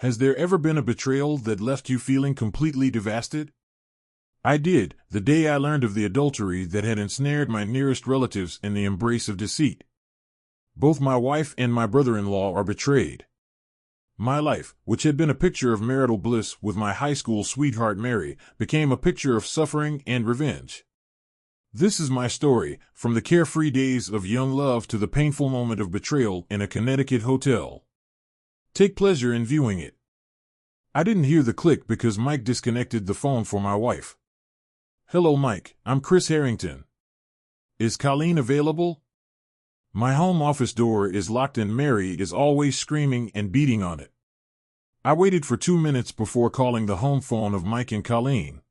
Has there ever been a betrayal that left you feeling completely devastated? I did, the day I learned of the adultery that had ensnared my nearest relatives in the embrace of deceit. Both my wife and my brother-in-law are betrayed. My life, which had been a picture of marital bliss with my high school sweetheart Mary, became a picture of suffering and revenge. This is my story, from the carefree days of young love to the painful moment of betrayal in a Connecticut hotel. Take pleasure in viewing it. I didn't hear the click because Mike disconnected the phone for my wife. Hello Mike, I'm Chris Harrington. Is Colleen available? My home office door is locked and Mary is always screaming and beating on it. I waited for 2 minutes before calling the home phone of Mike and Colleen.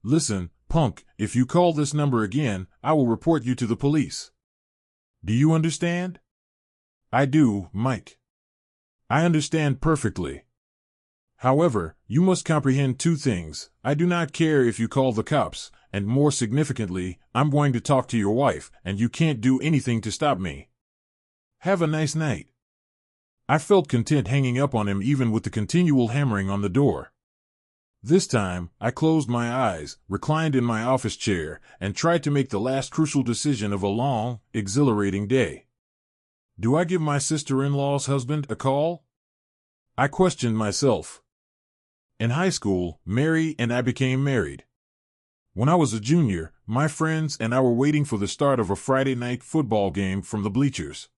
Listen, punk, if you call this number again, I will report you to the police. Do you understand? I do, Mike. I understand perfectly. However, you must comprehend 2 things. I do not care if you call the cops, and more significantly, I'm going to talk to your wife, and you can't do anything to stop me. Have a nice night. I felt content hanging up on him even with the continual hammering on the door. This time, I closed my eyes, reclined in my office chair, and tried to make the last crucial decision of a long, exhilarating day. Do I give my sister-in-law's husband a call? I questioned myself. In high school, Mary and I became married. When I was a junior, my friends and I were waiting for the start of a Friday night football game from the bleachers.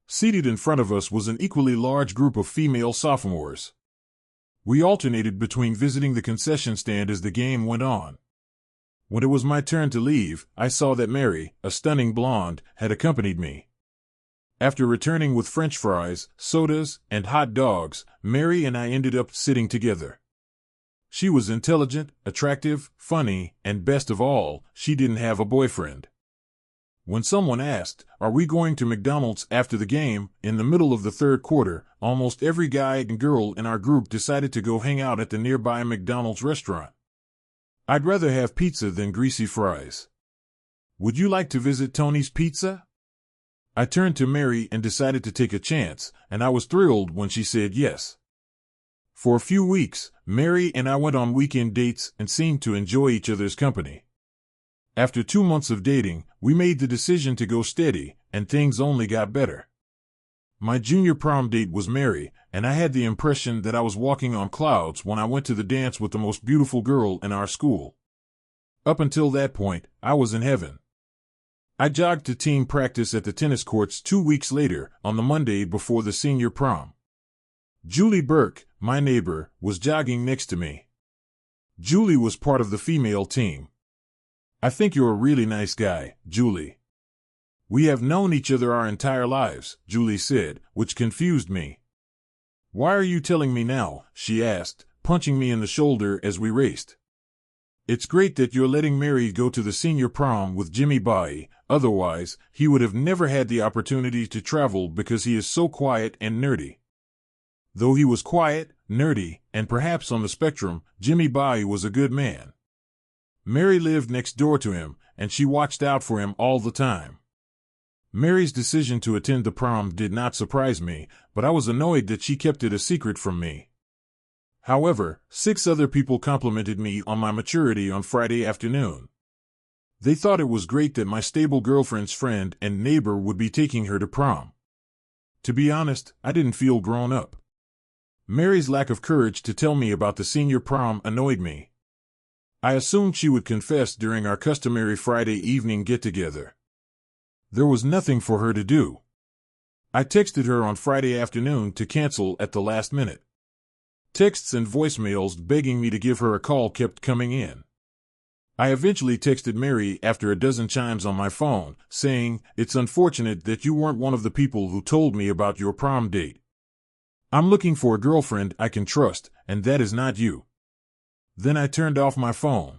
Seated in front of us was an equally large group of female sophomores. We alternated between visiting the concession stand as the game went on. When it was my turn to leave, I saw that Mary, a stunning blonde, had accompanied me. After returning with French fries, sodas, and hot dogs, Mary and I ended up sitting together. She was intelligent, attractive, funny, and best of all, she didn't have a boyfriend. When someone asked, "Are we going to McDonald's after the game?" in the middle of the third quarter, almost every guy and girl in our group decided to go hang out at the nearby McDonald's restaurant. I'd rather have pizza than greasy fries. Would you like to visit Tony's Pizza? I turned to Mary and decided to take a chance, and I was thrilled when she said yes. For a few weeks, Mary and I went on weekend dates and seemed to enjoy each other's company. After 2 months of dating, we made the decision to go steady, and things only got better. My junior prom date was Mary, and I had the impression that I was walking on clouds when I went to the dance with the most beautiful girl in our school. Up until that point, I was in heaven. I jogged to team practice at the tennis courts 2 weeks later, on the Monday before the senior prom. Julie Burke, my neighbor, was jogging next to me. Julie was part of the female team. I think you're a really nice guy, Julie. We have known each other our entire lives, Julie said, which confused me. Why are you telling me now? She asked, punching me in the shoulder as we raced. It's great that you're letting Mary go to the senior prom with Jimmy Bai, otherwise, he would have never had the opportunity to travel because he is so quiet and nerdy. Though he was quiet, nerdy, and perhaps on the spectrum, Jimmy Bai was a good man. Mary lived next door to him, and she watched out for him all the time. Mary's decision to attend the prom did not surprise me, but I was annoyed that she kept it a secret from me. However, 6 other people complimented me on my maturity on Friday afternoon. They thought it was great that my stable girlfriend's friend and neighbor would be taking her to prom. To be honest, I didn't feel grown up. Mary's lack of courage to tell me about the senior prom annoyed me. I assumed she would confess during our customary Friday evening get-together. There was nothing for her to do. I texted her on Friday afternoon to cancel at the last minute. Texts and voicemails begging me to give her a call kept coming in. I eventually texted Mary after a dozen chimes on my phone, saying, "It's unfortunate that you weren't one of the people who told me about your prom date. I'm looking for a girlfriend I can trust, and that is not you." Then I turned off my phone.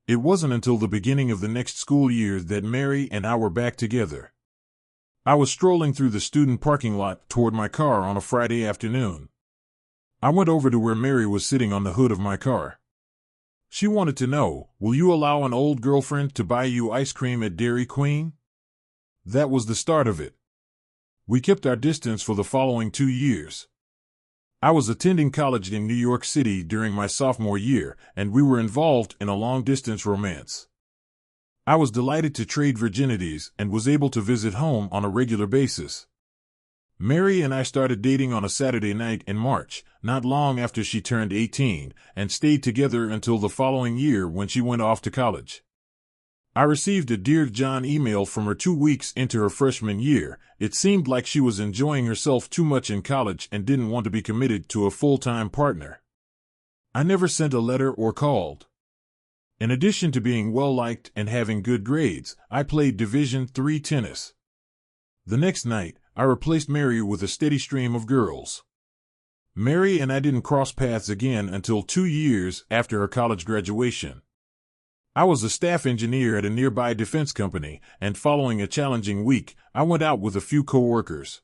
It wasn't until the beginning of the next school year that Mary and I were back together. I was strolling through the student parking lot toward my car on a Friday afternoon. I went over to where Mary was sitting on the hood of my car. She wanted to know, "Will you allow an old girlfriend to buy you ice cream at Dairy Queen?" That was the start of it. We kept our distance for the following 2 years. I was attending college in New York City during my sophomore year, and we were involved in a long-distance romance. I was delighted to trade virginities and was able to visit home on a regular basis. Mary and I started dating on a Saturday night in March, not long after she turned 18, and stayed together until the following year when she went off to college. I received a Dear John email from her 2 weeks into her freshman year. It seemed like she was enjoying herself too much in college and didn't want to be committed to a full-time partner. I never sent a letter or called. In addition to being well-liked and having good grades, I played Division III tennis. The next night, I replaced Mary with a steady stream of girls. Mary and I didn't cross paths again until 2 years after her college graduation. I was a staff engineer at a nearby defense company, and following a challenging week, I went out with a few coworkers.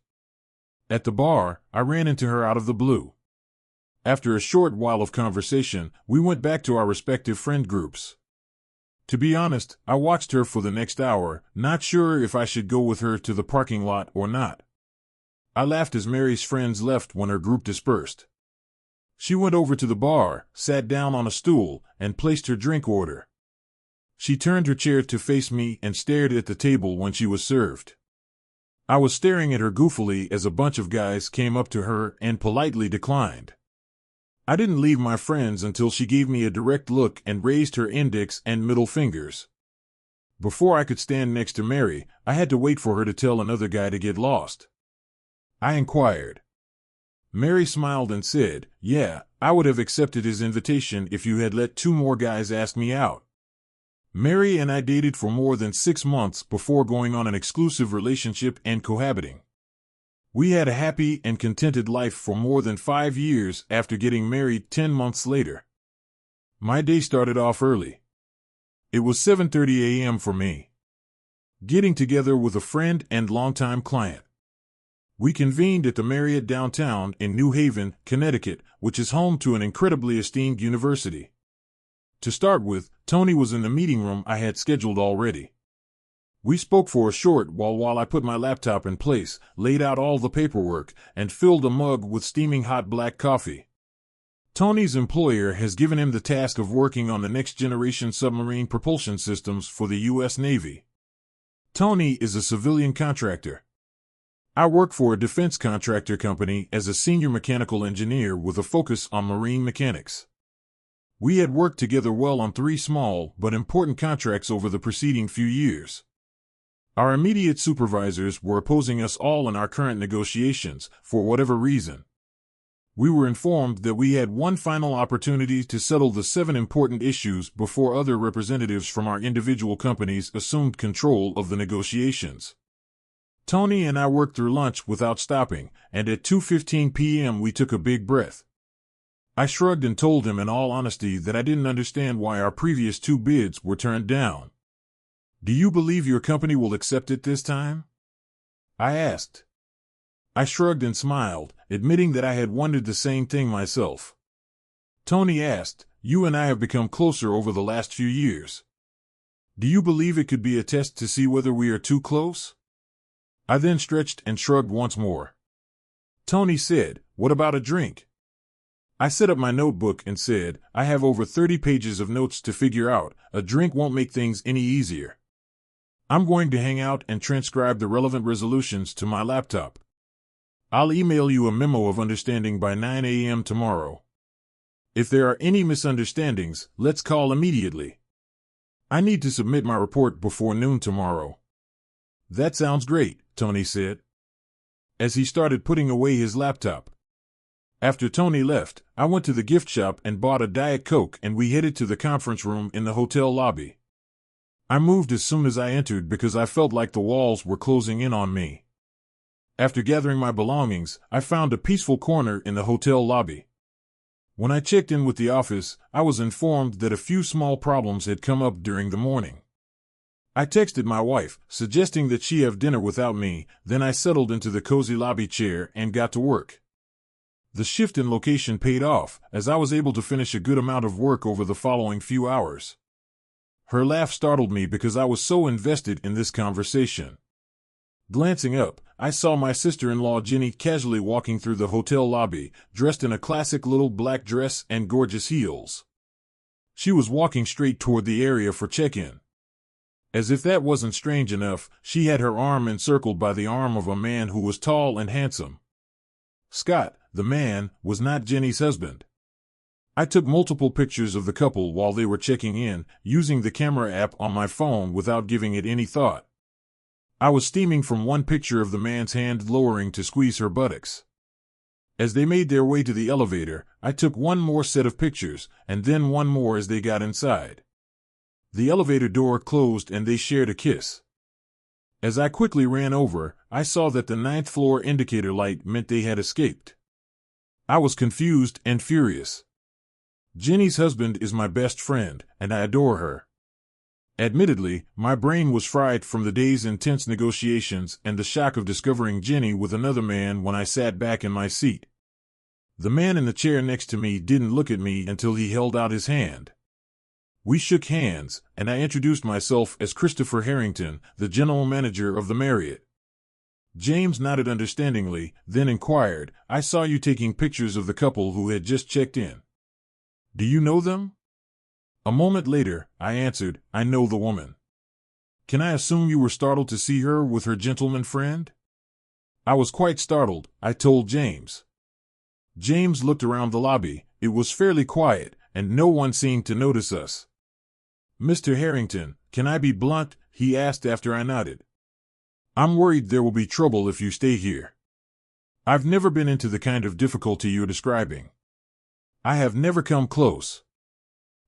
At the bar, I ran into her out of the blue. After a short while of conversation, we went back to our respective friend groups. To be honest, I watched her for the next hour, not sure if I should go with her to the parking lot or not. I laughed as Mary's friends left when her group dispersed. She went over to the bar, sat down on a stool, and placed her drink order. She turned her chair to face me and stared at the table when she was served. I was staring at her goofily as a bunch of guys came up to her and politely declined. I didn't leave my friends until she gave me a direct look and raised her index and middle fingers. Before I could stand next to Mary, I had to wait for her to tell another guy to get lost. I inquired. Mary smiled and said, "Yeah, I would have accepted his invitation if you had let 2 more guys ask me out." Mary and I dated for more than 6 months before going on an exclusive relationship and cohabiting. We had a happy and contented life for more than 5 years after getting married 10 months later. My day started off early. It was 7:30 a.m. for me. Getting together with a friend and longtime client. We convened at the Marriott downtown in New Haven, Connecticut, which is home to an incredibly esteemed university. To start with, Tony was in the meeting room I had scheduled already. We spoke for a short while I put my laptop in place, laid out all the paperwork, and filled a mug with steaming hot black coffee. Tony's employer has given him the task of working on the next-generation submarine propulsion systems for the U.S. Navy. Tony is a civilian contractor. I work for a defense contractor company as a senior mechanical engineer with a focus on marine mechanics. We had worked together well on 3 small but important contracts over the preceding few years. Our immediate supervisors were opposing us all in our current negotiations, for whatever reason. We were informed that we had one final opportunity to settle the 7 important issues before other representatives from our individual companies assumed control of the negotiations. Tony and I worked through lunch without stopping, and at 2:15 p.m. we took a big breath. I shrugged and told him in all honesty that I didn't understand why our previous 2 bids were turned down. "Do you believe your company will accept it this time?" I asked. I shrugged and smiled, admitting that I had wondered the same thing myself. Tony asked, "You and I have become closer over the last few years. Do you believe it could be a test to see whether we are too close?" I then stretched and shrugged once more. Tony said, "What about a drink?" I set up my notebook and said, "I have over 30 pages of notes to figure out. A drink won't make things any easier. I'm going to hang out and transcribe the relevant resolutions to my laptop. I'll email you a memo of understanding by 9 a.m. tomorrow. If there are any misunderstandings, let's call immediately. I need to submit my report before noon tomorrow." "That sounds great," Tony said, as he started putting away his laptop. After Tony left, I went to the gift shop and bought a Diet Coke, and we headed to the conference room in the hotel lobby. I moved as soon as I entered because I felt like the walls were closing in on me. After gathering my belongings, I found a peaceful corner in the hotel lobby. When I checked in with the office, I was informed that a few small problems had come up during the morning. I texted my wife, suggesting that she have dinner without me, then I settled into the cozy lobby chair and got to work. The shift in location paid off, as I was able to finish a good amount of work over the following few hours. Her laugh startled me because I was so invested in this conversation. Glancing up, I saw my sister-in-law Jenny casually walking through the hotel lobby, dressed in a classic little black dress and gorgeous heels. She was walking straight toward the area for check-in. As if that wasn't strange enough, she had her arm encircled by the arm of a man who was tall and handsome. Scott, the man, was not Jenny's husband. I took multiple pictures of the couple while they were checking in, using the camera app on my phone without giving it any thought. I was steaming from one picture of the man's hand lowering to squeeze her buttocks. As they made their way to the elevator, I took one more set of pictures, and then one more as they got inside. The elevator door closed and they shared a kiss. As I quickly ran over, I saw that the 9th floor indicator light meant they had escaped. I was confused and furious. Jenny's husband is my best friend, and I adore her. Admittedly, my brain was fried from the day's intense negotiations and the shock of discovering Jenny with another man when I sat back in my seat. The man in the chair next to me didn't look at me until he held out his hand. We shook hands, and I introduced myself as Christopher Harrington, the general manager of the Marriott. James nodded understandingly, then inquired, "I saw you taking pictures of the couple who had just checked in. Do you know them?" A moment later, I answered, "I know the woman." "Can I assume you were startled to see her with her gentleman friend?" "I was quite startled," I told James. James looked around the lobby. It was fairly quiet, and no one seemed to notice us. "Mr. Harrington, can I be blunt?" he asked after I nodded. "I'm worried there will be trouble if you stay here. I've never been into the kind of difficulty you're describing. I have never come close.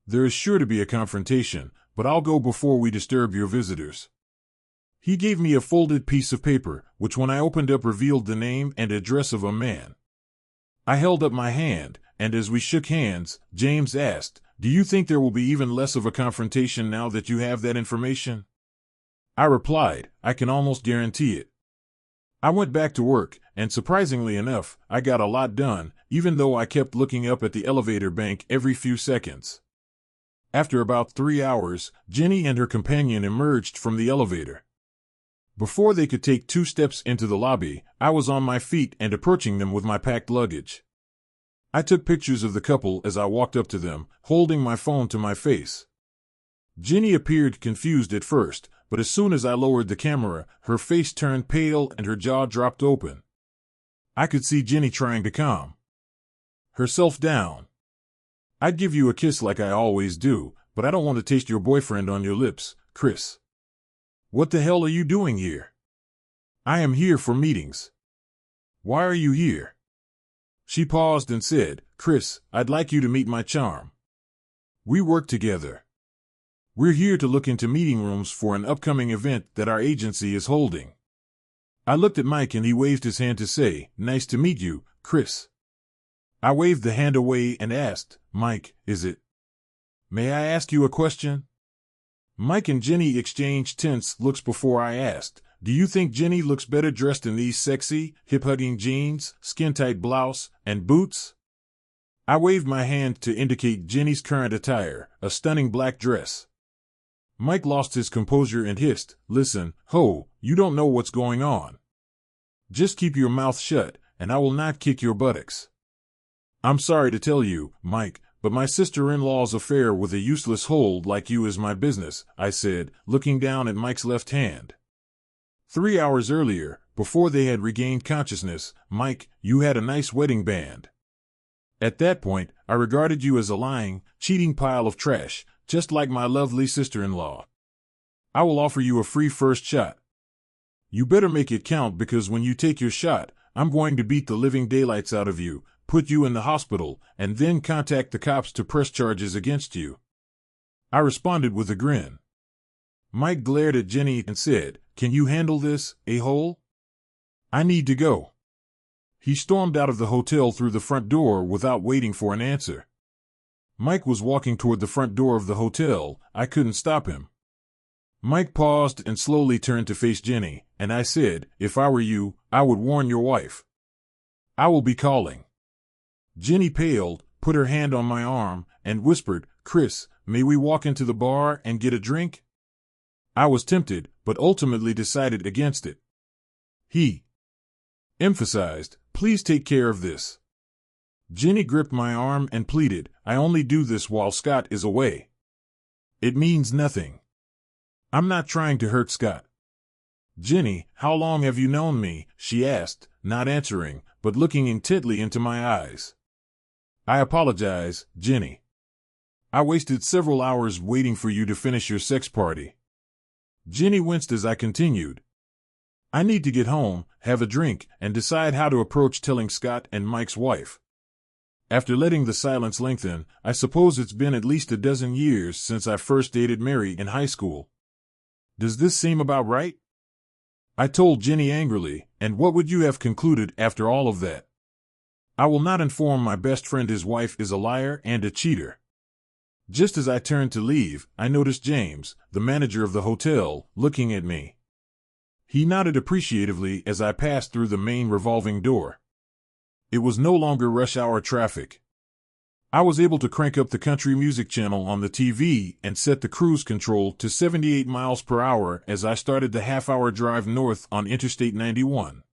There is sure to be a confrontation, but I'll go before we disturb your visitors." He gave me a folded piece of paper, which when I opened up revealed the name and address of a man. I held up my hand, and as we shook hands, James asked, "Do you think there will be even less of a confrontation now that you have that information?" I replied, "I can almost guarantee it." I went back to work, and surprisingly enough, I got a lot done, even though I kept looking up at the elevator bank every few seconds. After about 3 hours, Jenny and her companion emerged from the elevator. Before they could take 2 steps into the lobby, I was on my feet and approaching them with my packed luggage. I took pictures of the couple as I walked up to them, holding my phone to my face. Jenny appeared confused at first, but as soon as I lowered the camera, her face turned pale and her jaw dropped open. I could see Jenny trying to calm herself down. "I'd give you a kiss like I always do, but I don't want to taste your boyfriend on your lips, Chris." "What the hell are you doing here?" "I am here for meetings." "Why are you here?" She paused and said, "Chris, I'd like you to meet my charm. We work together. We're here to look into meeting rooms for an upcoming event that our agency is holding." I looked at Mike and he waved his hand to say, "Nice to meet you, Chris." I waved the hand away and asked, "Mike, is it? May I ask you a question?" Mike and Jenny exchanged tense looks before I asked, "Do you think Jenny looks better dressed in these sexy, hip-hugging jeans, skin-tight blouse, and boots?" I waved my hand to indicate Jenny's current attire, a stunning black dress. Mike lost his composure and hissed, "Listen, ho, you don't know what's going on. Just keep your mouth shut, and I will not kick your buttocks." "I'm sorry to tell you, Mike, but my sister-in-law's affair with a useless hold like you is my business," I said, looking down at Mike's left hand. 3 hours earlier, before they had regained consciousness, "Mike, you had a nice wedding band. At that point, I regarded you as a lying, cheating pile of trash, just like my lovely sister-in-law. I will offer you a free first shot. You better make it count because when you take your shot, I'm going to beat the living daylights out of you, put you in the hospital, and then contact the cops to press charges against you." I responded with a grin. Mike glared at Jenny and said, "Can you handle this, a-hole? I need to go." He stormed out of the hotel through the front door without waiting for an answer. Mike was walking toward the front door of the hotel. I couldn't stop him. Mike paused and slowly turned to face Jenny, and I said, "If I were you, I would warn your wife. I will be calling." Jenny paled, put her hand on my arm, and whispered, "Chris, may we walk into the bar and get a drink?" I was tempted, but ultimately decided against it. He emphasized, "Please take care of this." Jenny gripped my arm and pleaded, "I only do this while Scott is away. It means nothing. I'm not trying to hurt Scott." "Jenny, how long have you known me?" she asked, not answering, but looking intently into my eyes. "I apologize, Jenny. I wasted several hours waiting for you to finish your sex party." Jenny winced as I continued, "I need to get home, have a drink, and decide how to approach telling Scott and Mike's wife." After letting the silence lengthen, "I suppose it's been at least a dozen years since I first dated Mary in high school. Does this seem about right?" I told Jenny angrily, "And what would you have concluded after all of that? I will not inform my best friend his wife is a liar and a cheater." Just as I turned to leave, I noticed James, the manager of the hotel, looking at me. He nodded appreciatively as I passed through the main revolving door. It was no longer rush hour traffic. I was able to crank up the country music channel on the TV and set the cruise control to 78 miles per hour as I started the half-hour drive north on Interstate 91.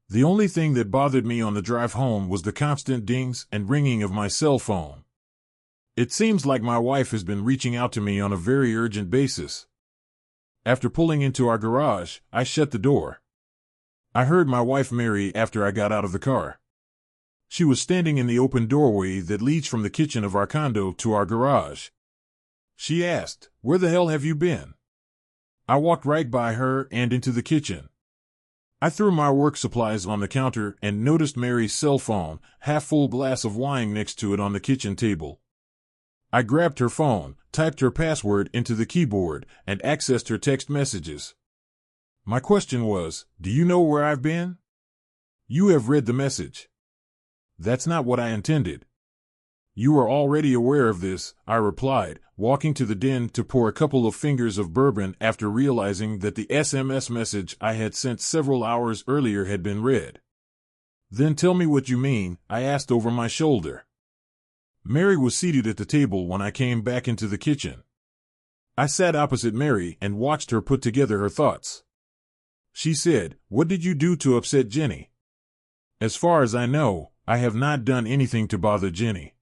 The only thing that bothered me on the drive home was the constant dings and ringing of my cell phone. It seems like my wife has been reaching out to me on a very urgent basis. After pulling into our garage, I shut the door. I heard my wife Mary after I got out of the car. She was standing in the open doorway that leads from the kitchen of our condo to our garage. She asked, "Where the hell have you been?" I walked right by her and into the kitchen. I threw my work supplies on the counter and noticed Mary's cell phone, half-full glass of wine next to it on the kitchen table. I grabbed her phone, typed her password into the keyboard, and accessed her text messages. My question was, "Do you know where I've been?" "You have read the message." "That's not what I intended." "You are already aware of this," I replied, walking to the den to pour a couple of fingers of bourbon after realizing that the SMS message I had sent several hours earlier had been read. "Then tell me what you mean," I asked over my shoulder. Mary was seated at the table when I came back into the kitchen. I sat opposite Mary and watched her put together her thoughts. She said, "What did you do to upset Jenny?" "As far as I know, I have not done anything to bother Jenny.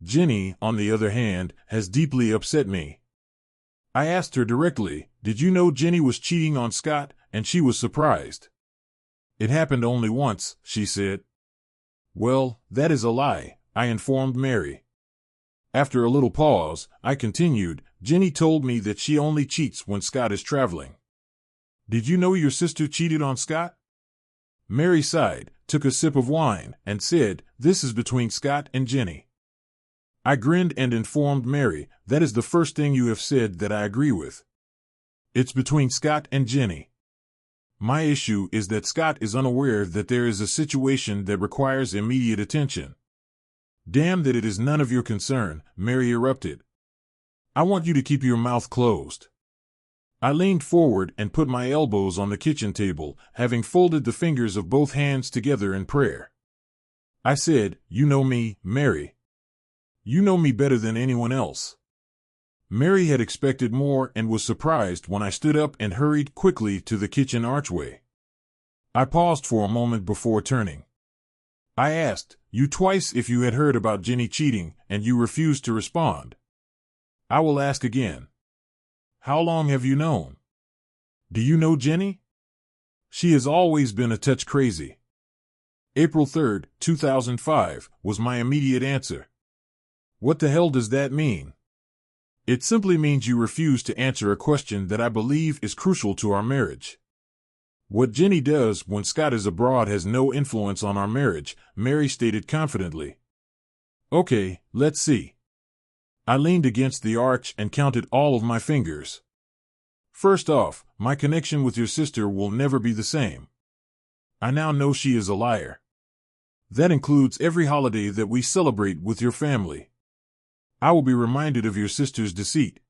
Jenny, on the other hand, has deeply upset me." I asked her directly, "Did you know Jenny was cheating on Scott?" and she was surprised. "It happened only once," she said. "Well, that is a lie," I informed Mary. After a little pause, I continued, "Jenny told me that she only cheats when Scott is traveling. Did you know your sister cheated on Scott?" Mary sighed, took a sip of wine, and said, "This is between Scott and Jenny." I grinned and informed Mary, "That is the first thing you have said that I agree with. It's between Scott and Jenny. My issue is that Scott is unaware that there is a situation that requires immediate attention." "Damn that it is none of your concern," Mary erupted. "I want you to keep your mouth closed." I leaned forward and put my elbows on the kitchen table, having folded the fingers of both hands together in prayer. I said, "You know me, Mary. You know me better than anyone else." Mary had expected more and was surprised when I stood up and hurried quickly to the kitchen archway. I paused for a moment before turning. I asked you twice if you had heard about Jenny cheating, and you refused to respond. I will ask again. How long have you known? Do you know Jenny? She has always been a touch crazy. April 3rd, 2005, was my immediate answer. What the hell does that mean? It simply means you refuse to answer a question that I believe is crucial to our marriage. What Jenny does when Scott is abroad has no influence on our marriage, Mary stated confidently. Okay, let's see. I leaned against the arch and counted all of my fingers. First off, my connection with your sister will never be the same. I now know she is a liar. That includes every holiday that we celebrate with your family. I will be reminded of your sister's deceit.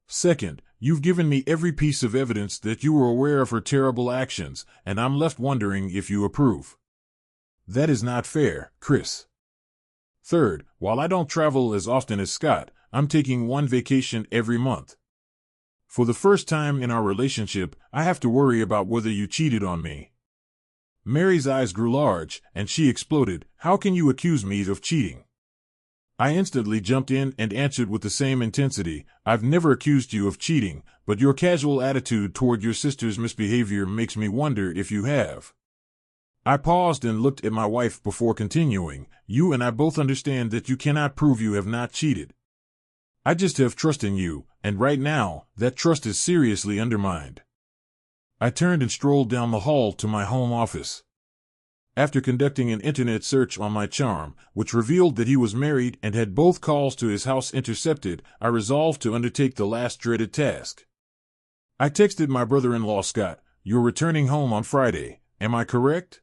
Second, you've given me every piece of evidence that you were aware of her terrible actions, and I'm left wondering if you approve. That is not fair, Chris. Third, while I don't travel as often as Scott, I'm taking one vacation every month. For the first time in our relationship, I have to worry about whether you cheated on me." Mary's eyes grew large, and she exploded, "How can you accuse me of cheating?" I instantly jumped in and answered with the same intensity, "I've never accused you of cheating, but your casual attitude toward your sister's misbehavior makes me wonder if you have." I paused and looked at my wife before continuing, "You and I both understand that you cannot prove you have not cheated. I just have trust in you, and right now, that trust is seriously undermined." I turned and strolled down the hall to my home office. After conducting an internet search on my charm, which revealed that he was married and had both calls to his house intercepted, I resolved to undertake the last dreaded task. I texted my brother-in-law Scott, "You're returning home on Friday, am I correct?"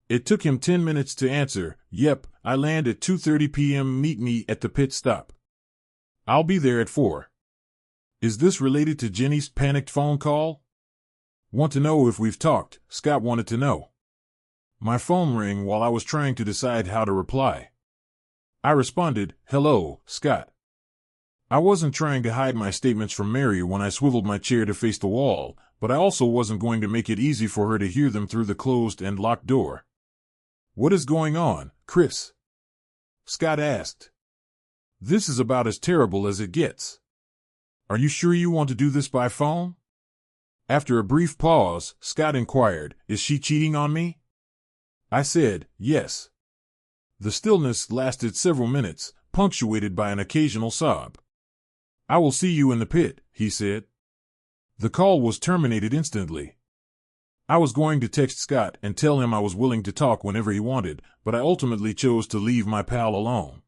It took him 10 minutes to answer, "Yep, I land at 2:30 p.m. Meet me at the pit stop. I'll be there at 4. Is this related to Jenny's panicked phone call? Want to know if we've talked?" Scott wanted to know. My phone rang while I was trying to decide how to reply. I responded, "Hello, Scott." I wasn't trying to hide my statements from Mary when I swiveled my chair to face the wall, but I also wasn't going to make it easy for her to hear them through the closed and locked door. "What is going on, Chris?" Scott asked. "This is about as terrible as it gets. Are you sure you want to do this by phone?" After a brief pause, Scott inquired, "Is she cheating on me?" I said, "Yes." The stillness lasted several minutes, punctuated by an occasional sob. "I will see you in the pit," he said. The call was terminated instantly. I was going to text Scott and tell him I was willing to talk whenever he wanted, but I ultimately chose to leave my pal alone.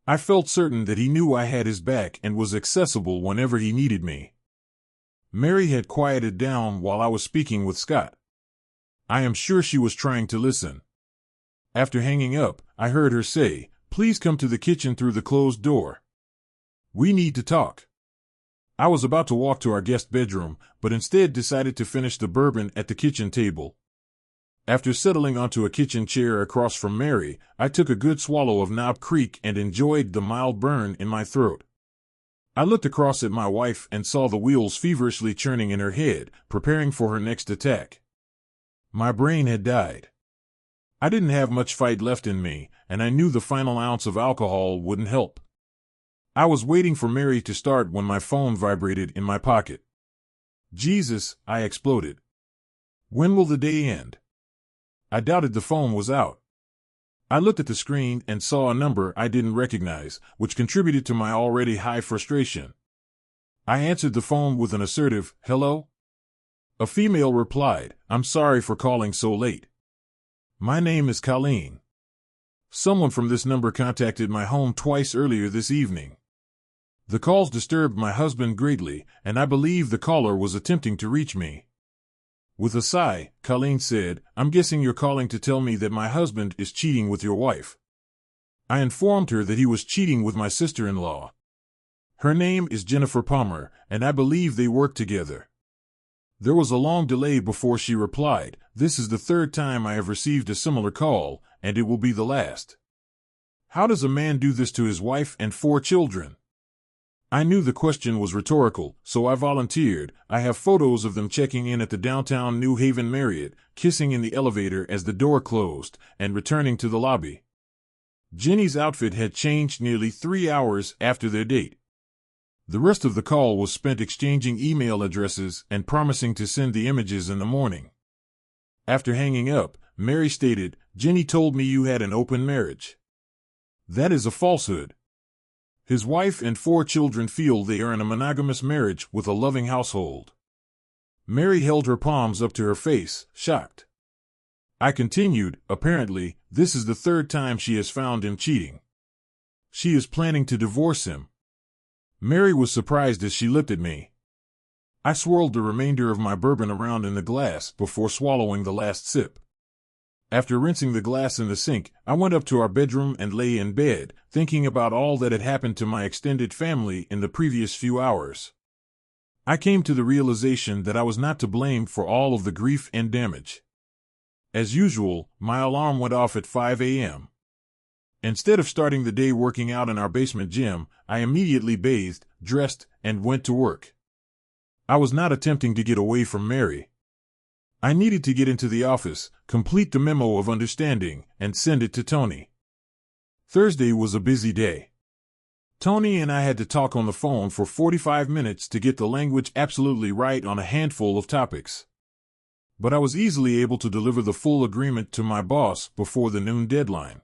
I felt certain that he knew I had his back and was accessible whenever he needed me. Mary had quieted down while I was speaking with Scott. I am sure she was trying to listen. After hanging up, I heard her say, "Please come to the kitchen through the closed door. We need to talk." I was about to walk to our guest bedroom, but instead decided to finish the bourbon at the kitchen table. After settling onto a kitchen chair across from Mary, I took a good swallow of Knob Creek and enjoyed the mild burn in my throat. I looked across at my wife and saw the wheels feverishly churning in her head, preparing for her next attack. My brain had died. I didn't have much fight left in me, and I knew the final ounce of alcohol wouldn't help. I was waiting for Mary to start when my phone vibrated in my pocket. "Jesus," I exploded. "When will the day end?" I doubted the phone was out. I looked at the screen and saw a number I didn't recognize, which contributed to my already high frustration. I answered the phone with an assertive, "Hello?" A female replied, "I'm sorry for calling so late. My name is Colleen. Someone from this number contacted my home twice earlier this evening. The calls disturbed my husband greatly, and I believe the caller was attempting to reach me." With a sigh, Colleen said, "I'm guessing you're calling to tell me that my husband is cheating with your wife." I informed her that he was cheating with my sister-in-law. Her name is Jennifer Palmer, and I believe they work together. There was a long delay before she replied, "This is the third time I have received a similar call, and it will be the last. How does a man do this to his wife and 4 children?" I knew the question was rhetorical, so I volunteered. "I have photos of them checking in at the downtown New Haven Marriott, kissing in the elevator as the door closed, and returning to the lobby." Jenny's outfit had changed nearly 3 hours after their date. The rest of the call was spent exchanging email addresses and promising to send the images in the morning. After hanging up, Mary stated, "Jenny told me you had an open marriage. That is a falsehood. His wife and 4 children feel they are in a monogamous marriage with a loving household." Mary held her palms up to her face, shocked. I continued, "Apparently, this is the 3rd time she has found him cheating. She is planning to divorce him." Mary was surprised as she looked at me. I swirled the remainder of my bourbon around in the glass before swallowing the last sip. After rinsing the glass in the sink, I went up to our bedroom and lay in bed, thinking about all that had happened to my extended family in the previous few hours. I came to the realization that I was not to blame for all of the grief and damage. As usual, my alarm went off at 5 a.m. Instead of starting the day working out in our basement gym, I immediately bathed, dressed, and went to work. I was not attempting to get away from Mary. I needed to get into the office, complete the memo of understanding, and send it to Tony. Thursday was a busy day. Tony and I had to talk on the phone for 45 minutes to get the language absolutely right on a handful of topics. But I was easily able to deliver the full agreement to my boss before the noon deadline.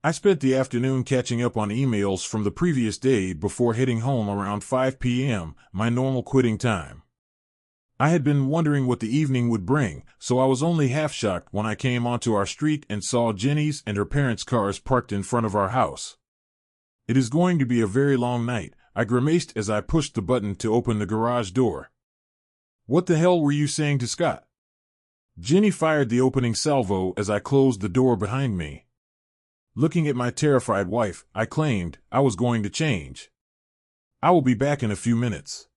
I spent the afternoon catching up on emails from the previous day before heading home around 5 p.m., my normal quitting time. I had been wondering what the evening would bring, so I was only half shocked when I came onto our street and saw Jenny's and her parents' cars parked in front of our house. "It is going to be a very long night," I grimaced as I pushed the button to open the garage door. "What the hell were you saying to Scott?" Jenny fired the opening salvo as I closed the door behind me. Looking at my terrified wife, I claimed I was going to change. "I will be back in a few minutes.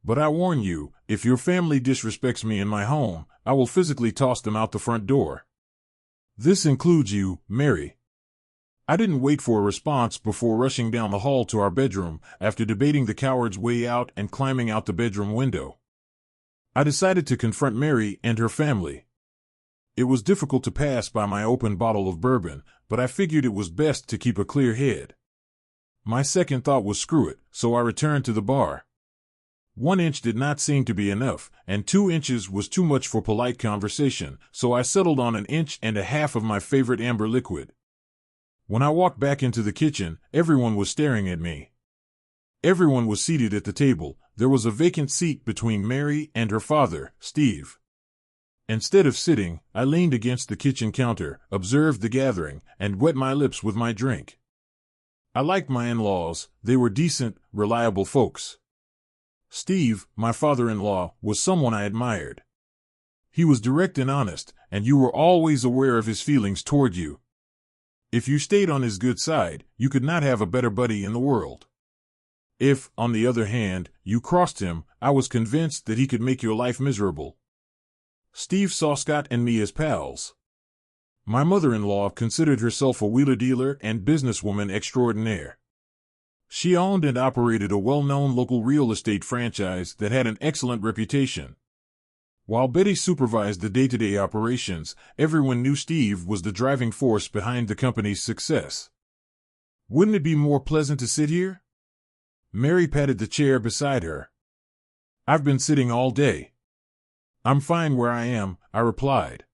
But I warn you, if your family disrespects me in my home, I will physically toss them out the front door. This includes you, Mary." I didn't wait for a response before rushing down the hall to our bedroom, after debating the coward's way out and climbing out the bedroom window. I decided to confront Mary and her family. It was difficult to pass by my open bottle of bourbon, but I figured it was best to keep a clear head. My second thought was screw it, so I returned to the bar. 1 inch did not seem to be enough, and 2 inches was too much for polite conversation, so I settled on 1.5 inches of my favorite amber liquid. When I walked back into the kitchen, everyone was staring at me. Everyone was seated at the table. There was a vacant seat between Mary and her father, Steve. Instead of sitting, I leaned against the kitchen counter, observed the gathering, and wet my lips with my drink. I liked my in-laws. They were decent, reliable folks. Steve, my father-in-law, was someone I admired. He was direct and honest, and you were always aware of his feelings toward you. If you stayed on his good side, you could not have a better buddy in the world. If, on the other hand, you crossed him, I was convinced that he could make your life miserable. Steve saw Scott and me as pals. My mother-in-law considered herself a wheeler-dealer and businesswoman extraordinaire. She owned and operated a well-known local real estate franchise that had an excellent reputation. While Betty supervised the day-to-day operations, everyone knew Steve was the driving force behind the company's success. "Wouldn't it be more pleasant to sit here?" Mary patted the chair beside her. "I've been sitting all day." "I'm fine where I am," I replied.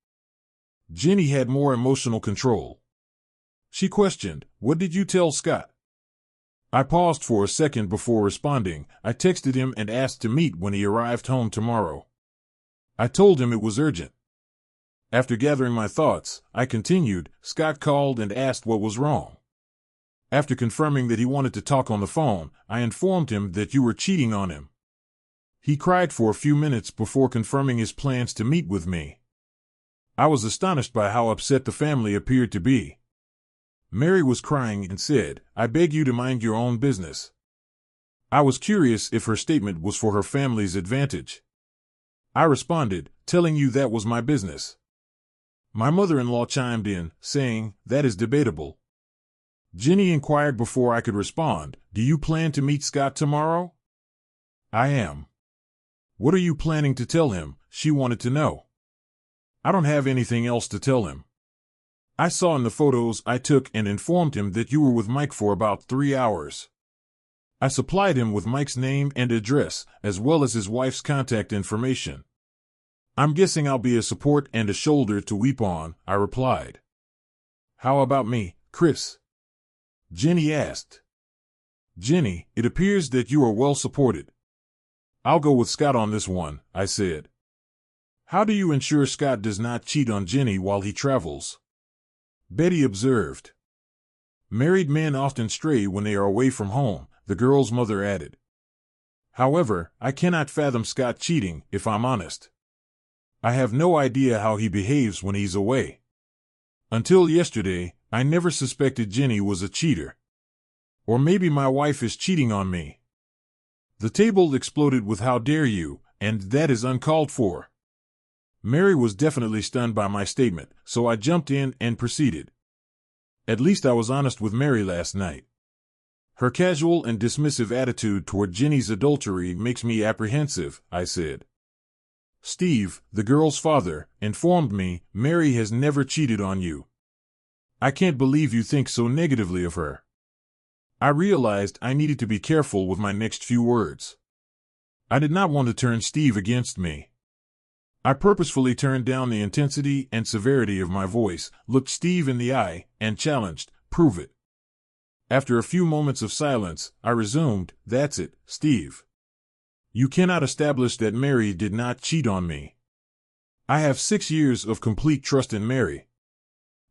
Jenny had more emotional control. She questioned, "What did you tell Scott?" I paused for a second before responding. I texted him and asked to meet when he arrived home tomorrow. I told him it was urgent. After gathering my thoughts, I continued, "Scott called and asked what was wrong. After confirming that he wanted to talk on the phone, I informed him that you were cheating on him. He cried for a few minutes before confirming his plans to meet with me. I was astonished by how upset the family appeared to be. Mary was crying and said, "I beg you to mind your own business." I was curious if her statement was for her family's advantage. I responded, "Telling you that was my business." My mother-in-law chimed in, saying, "That is debatable." Jenny inquired before I could respond, "Do you plan to meet Scott tomorrow?" "I am." "What are you planning to tell him?" she wanted to know. "I don't have anything else to tell him. I saw in the photos I took and informed him that you were with Mike for about 3 hours. I supplied him with Mike's name and address, as well as his wife's contact information. I'm guessing I'll be a support and a shoulder to weep on," I replied. "How about me, Chris?" Jenny asked. "Jenny, it appears that you are well supported." "I'll go with Scott on this one," I said. "How do you ensure Scott does not cheat on Jenny while he travels?" Betty observed. "Married men often stray when they are away from home," the girl's mother added. "However, I cannot fathom Scott cheating, if I'm honest. I have no idea how he behaves when he's away. Until yesterday, I never suspected Jenny was a cheater. Or maybe my wife is cheating on me." The table exploded with "How dare you," and "That is uncalled for." Mary was definitely stunned by my statement, so I jumped in and proceeded. "At least I was honest with Mary last night. Her casual and dismissive attitude toward Jenny's adultery makes me apprehensive, I said. Steve, the girl's father, informed me Mary has never cheated on you. I can't believe you think so negatively of her. I realized I needed to be careful with my next few words. I did not want to turn Steve against me. I purposefully turned down the intensity and severity of my voice, looked Steve in the eye, and challenged, "Prove it." After a few moments of silence, I resumed, "That's it, Steve. You cannot establish that Mary did not cheat on me. I have 6 years of complete trust in Mary.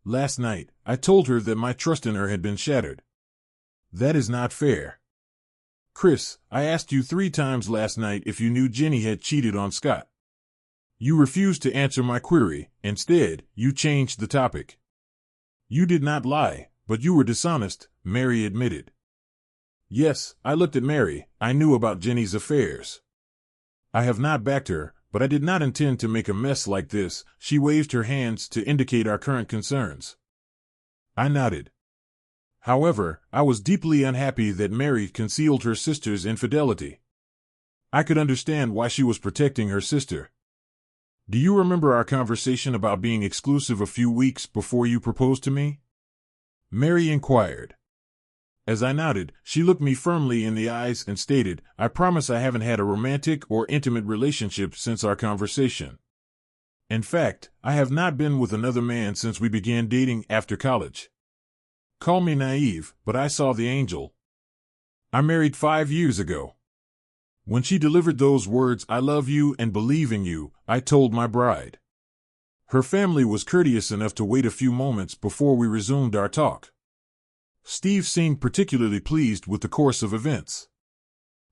Last night, I told her that my trust in her had been shattered. That is not fair. Chris, I asked you 3 times last night if you knew Jenny had cheated on Scott. You refused to answer my query. Instead, you changed the topic. You did not lie, but you were dishonest," Mary admitted. "Yes, I looked at Mary. I knew about Jenny's affairs. I have not backed her, but I did not intend to make a mess like this." She waved her hands to indicate our current concerns. I nodded. However, I was deeply unhappy that Mary concealed her sister's infidelity. I could understand why she was protecting her sister. "Do you remember our conversation about being exclusive a few weeks before you proposed to me?" Mary inquired. As I nodded, she looked me firmly in the eyes and stated, "I promise I haven't had a romantic or intimate relationship since our conversation. In fact, I have not been with another man since we began dating after college. Call me naive, but I saw the angel. I married 5 years ago." When she delivered those words, "I love you and believe in you," I told my bride. Her family was courteous enough to wait a few moments before we resumed our talk. Steve seemed particularly pleased with the course of events.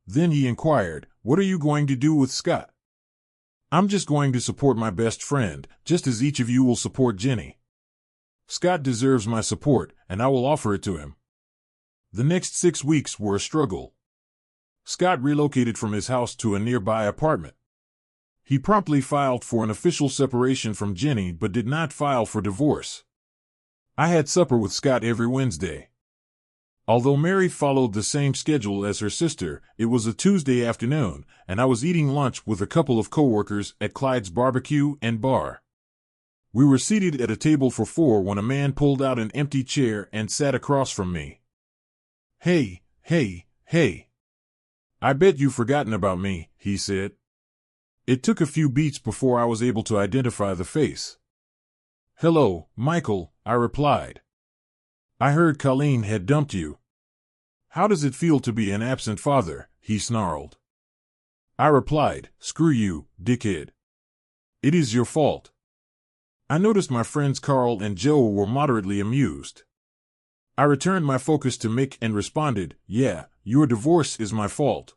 Then he inquired, "What are you going to do with Scott?" "I'm just going to support my best friend, just as each of you will support Jenny. Scott deserves my support, and I will offer it to him." The next 6 weeks were a struggle. Scott relocated from his house to a nearby apartment. He promptly filed for an official separation from Jenny but did not file for divorce. I had supper with Scott every Wednesday. Although Mary followed the same schedule as her sister, it was a Tuesday afternoon, and I was eating lunch with a couple of coworkers at Clyde's Barbecue and Bar. We were seated at a table for 4 when a man pulled out an empty chair and sat across from me. Hey. "I bet you've forgotten about me," he said. It took a few beats before I was able to identify the face. "Hello, Michael," I replied. "I heard Colleen had dumped you." "How does it feel to be an absent father?" he snarled. I replied, "Screw you, dickhead. It is your fault." I noticed my friends Carl and Joe were moderately amused. I returned my focus to Mick and responded, "Yeah, your divorce is my fault."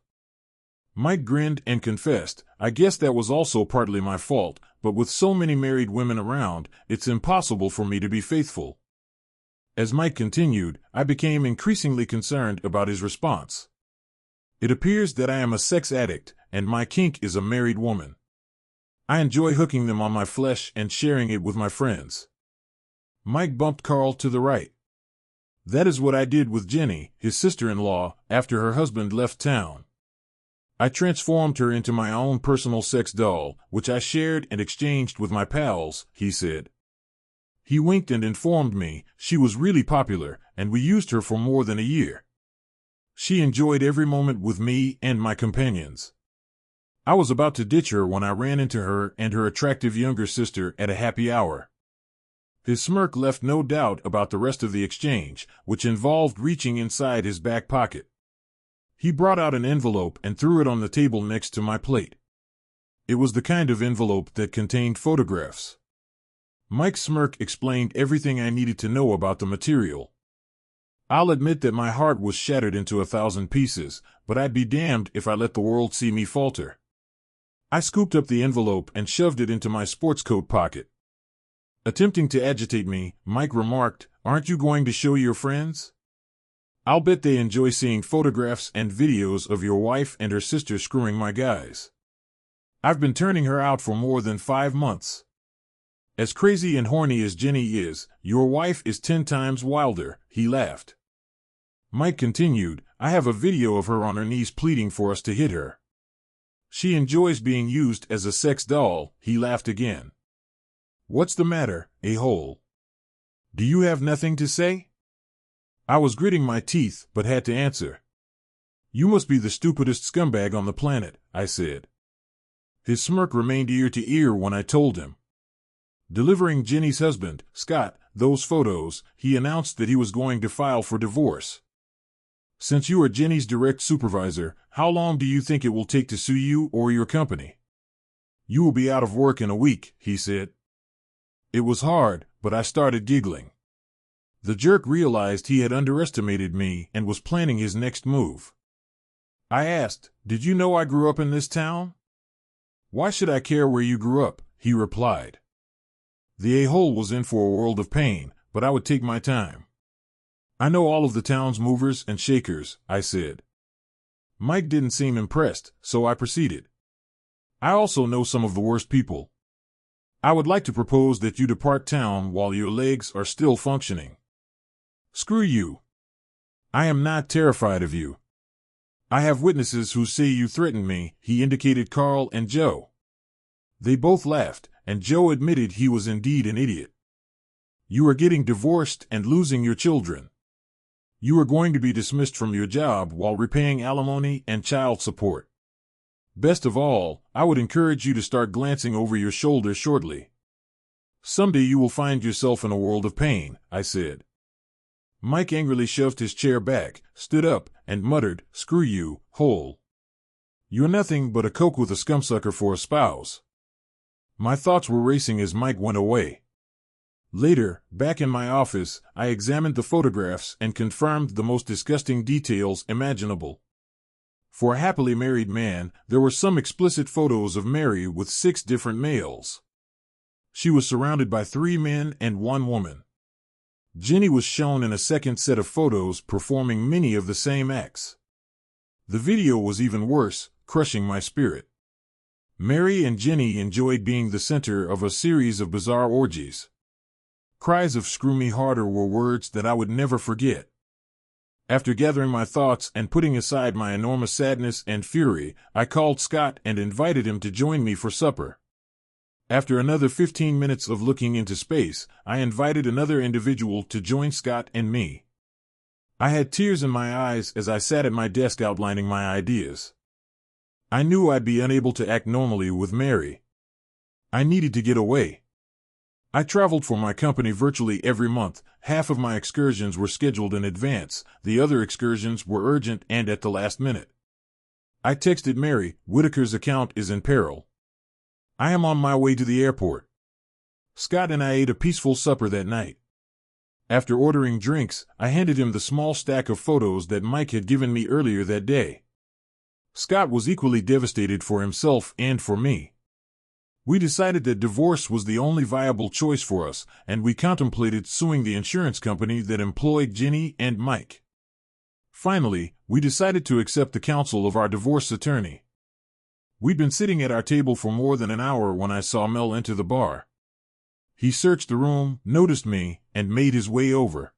Mike grinned and confessed, "I guess that was also partly my fault, but with so many married women around, it's impossible for me to be faithful." As Mike continued, I became increasingly concerned about his response. "It appears that I am a sex addict, and my kink is a married woman. I enjoy hooking them on my flesh and sharing it with my friends." Mike bumped Carl to the right. "That is what I did with Jenny, his sister-in-law, after her husband left town. I transformed her into my own personal sex doll, which I shared and exchanged with my pals," he said. He winked and informed me she was really popular, and we used her for more than a year. She enjoyed every moment with me and my companions. I was about to ditch her when I ran into her and her attractive younger sister at a happy hour. His smirk left no doubt about the rest of the exchange, which involved reaching inside his back pocket. He brought out an envelope and threw it on the table next to my plate. It was the kind of envelope that contained photographs. Mike's smirk explained everything I needed to know about the material. I'll admit that my heart was shattered into 1,000 pieces, but I'd be damned if I let the world see me falter. I scooped up the envelope and shoved it into my sports coat pocket. Attempting to agitate me, Mike remarked, "Aren't you going to show your friends? I'll bet they enjoy seeing photographs and videos of your wife and her sister screwing my guys. I've been turning her out for more than 5 months. As crazy and horny as Jenny is, your wife is 10 times wilder," he laughed. Mike continued, I have a video of her on her knees pleading for us to hit her. She enjoys being used as a sex doll." He laughed again. "What's the matter, a-hole? Do you have nothing to say?" I was gritting my teeth, but had to answer. "You must be the stupidest scumbag on the planet," I said. His smirk remained ear to ear when I told him. Delivering Jenny's husband, Scott, those photos, he announced that he was going to file for divorce. "Since you are Jenny's direct supervisor, how long do you think it will take to sue you or your company?" "You will be out of work in a week," he said. It was hard, but I started giggling. The jerk realized he had underestimated me and was planning his next move. I asked, "Did you know I grew up in this town?" "Why should I care where you grew up?" he replied. The a-hole was in for a world of pain, but I would take my time. "I know all of the town's movers and shakers," I said. Mike didn't seem impressed, so I proceeded. "I also know some of the worst people. I would like to propose that you depart town while your legs are still functioning." "Screw you. I am not terrified of you. I have witnesses who say you threatened me." He indicated Carl and Joe. They both laughed, and Joe admitted he was indeed an idiot. "You are getting divorced and losing your children. You are going to be dismissed from your job while repaying alimony and child support. Best of all, I would encourage you to start glancing over your shoulder shortly. Someday you will find yourself in a world of pain," I said. Mike angrily shoved his chair back, stood up, and muttered, "Screw you, hole. You're nothing but a coke with a scumsucker for a spouse." My thoughts were racing as Mike went away. Later, back in my office, I examined the photographs and confirmed the most disgusting details imaginable. For a happily married man, there were some explicit photos of Mary with 6 different males. She was surrounded by 3 men and 1 woman. Jenny was shown in a second set of photos performing many of the same acts. The video was even worse, crushing my spirit. Mary and Jenny enjoyed being the center of a series of bizarre orgies. Cries of "screw me harder" were words that I would never forget. After gathering my thoughts and putting aside my enormous sadness and fury, I called Scott and invited him to join me for supper. After another 15 minutes of looking into space, I invited another individual to join Scott and me. I had tears in my eyes as I sat at my desk outlining my ideas. I knew I'd be unable to act normally with Mary. I needed to get away. I traveled for my company virtually every month. Half of my excursions were scheduled in advance, the other excursions were urgent and at the last minute. I texted Mary, "Whitaker's account is in peril. I am on my way to the airport." Scott and I ate a peaceful supper that night. After ordering drinks, I handed him the small stack of photos that Mike had given me earlier that day. Scott was equally devastated for himself and for me. We decided that divorce was the only viable choice for us, and we contemplated suing the insurance company that employed Jenny and Mike. Finally, we decided to accept the counsel of our divorce attorney. We'd been sitting at our table for more than an hour when I saw Mel enter the bar. He searched the room, noticed me, and made his way over.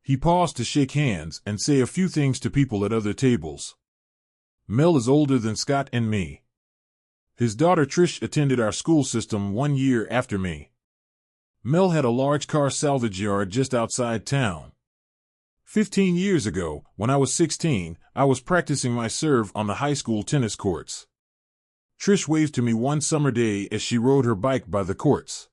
He paused to shake hands and say a few things to people at other tables. Mel is older than Scott and me. His daughter Trish attended our school system 1 year after me. Mel had a large car salvage yard just outside town. 15 years ago, when I was 16, I was practicing my serve on the high school tennis courts. Trish waved to me one summer day as she rode her bike by the courts.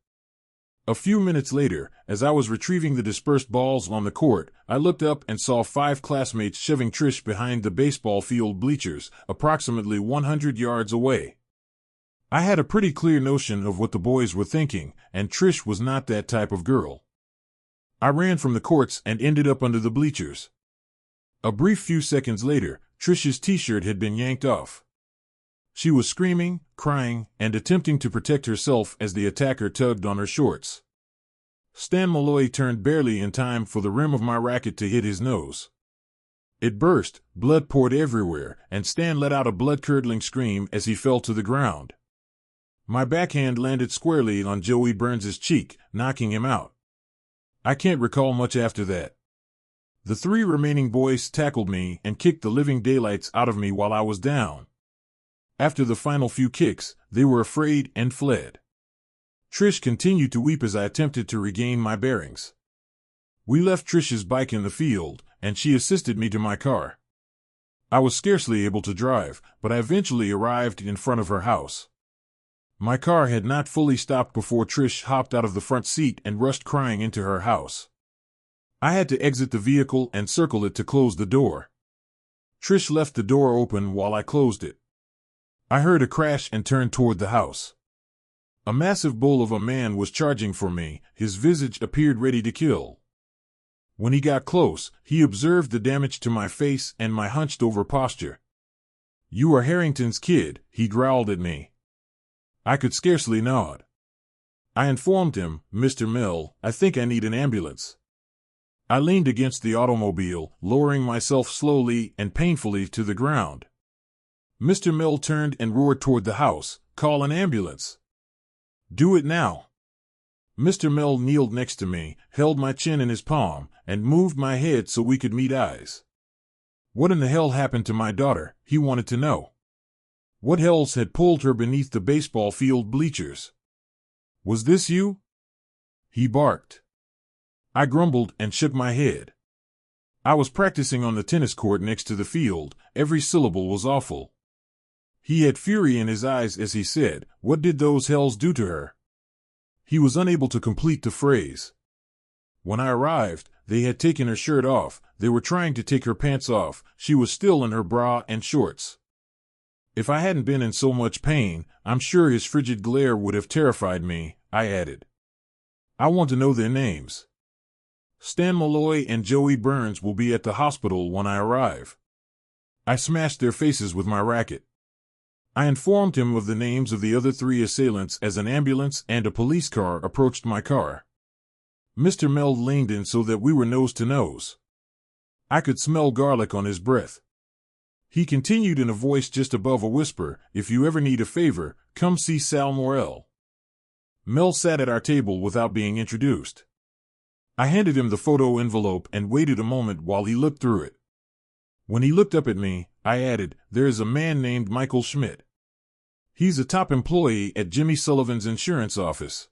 A few minutes later, as I was retrieving the dispersed balls on the court, I looked up and saw 5 classmates shoving Trish behind the baseball field bleachers, approximately 100 yards away. I had a pretty clear notion of what the boys were thinking, and Trish was not that type of girl. I ran from the courts and ended up under the bleachers. A brief few seconds later, Trish's t-shirt had been yanked off. She was screaming, crying, and attempting to protect herself as the attacker tugged on her shorts. Stan Malloy turned barely in time for the rim of my racket to hit his nose. It burst, blood poured everywhere, and Stan let out a blood-curdling scream as he fell to the ground. My backhand landed squarely on Joey Burns's cheek, knocking him out. I can't recall much after that. The three remaining boys tackled me and kicked the living daylights out of me while I was down. After the final few kicks, they were afraid and fled. Trish continued to weep as I attempted to regain my bearings. We left Trish's bike in the field, and she assisted me to my car. I was scarcely able to drive, but I eventually arrived in front of her house. My car had not fully stopped before Trish hopped out of the front seat and rushed crying into her house. I had to exit the vehicle and circle it to close the door. Trish left the door open while I closed it. I heard a crash and turned toward the house. A massive bull of a man was charging for me. His visage appeared ready to kill. When he got close, he observed the damage to my face and my hunched-over posture. "You are Harrington's kid," he growled at me. I could scarcely nod. I informed him, "Mr. Mill, I think I need an ambulance." I leaned against the automobile, lowering myself slowly and painfully to the ground. Mr. Mill turned and roared toward the house, "Call an ambulance." "Do it now." Mr. Mill kneeled next to me, held my chin in his palm, and moved my head so we could meet eyes. What in the hell happened to my daughter, he wanted to know. What else had pulled her beneath the baseball field bleachers? "Was this you?" he barked. I grumbled and shook my head. I was practicing on the tennis court next to the field. Every syllable was awful. He had fury in his eyes as he said, "What did those hells do to her?" He was unable to complete the phrase. When I arrived, they had taken her shirt off. They were trying to take her pants off. She was still in her bra and shorts. If I hadn't been in so much pain, I'm sure his frigid glare would have terrified me, I added. "I want to know their names. Stan Malloy and Joey Burns will be at the hospital when I arrive." I smashed their faces with my racket. I informed him of the names of the other three assailants as an ambulance and a police car approached my car. Mr. Meld leaned in so that we were nose to nose. I could smell garlic on his breath. He continued in a voice just above a whisper, "If you ever need a favor, come see Sal Morrell." Mel sat at our table without being introduced. I handed him the photo envelope and waited a moment while he looked through it. When he looked up at me, I added, "There is a man named Michael Schmidt. He's a top employee at Jimmy Sullivan's insurance office.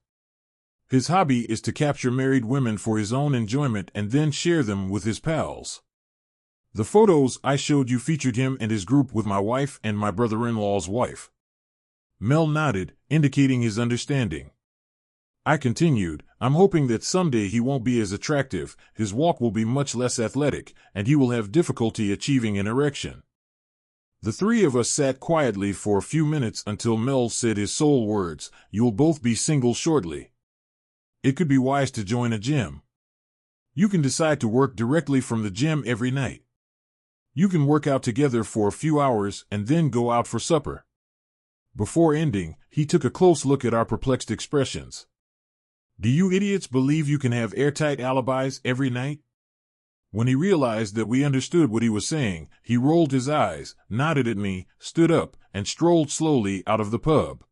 His hobby is to capture married women for his own enjoyment and then share them with his pals. The photos I showed you featured him and his group with my wife and my brother-in-law's wife." Mel nodded, indicating his understanding. I continued, "I'm hoping that someday he won't be as attractive, his walk will be much less athletic, and he will have difficulty achieving an erection." The three of us sat quietly for a few minutes until Mel said his sole words, "You'll both be single shortly. It could be wise to join a gym. You can decide to work directly from the gym every night. You can work out together for a few hours and then go out for supper." Before ending, he took a close look at our perplexed expressions. "Do you idiots believe you can have airtight alibis every night?" When he realized that we understood what he was saying, he rolled his eyes, nodded at me, stood up, and strolled slowly out of the pub.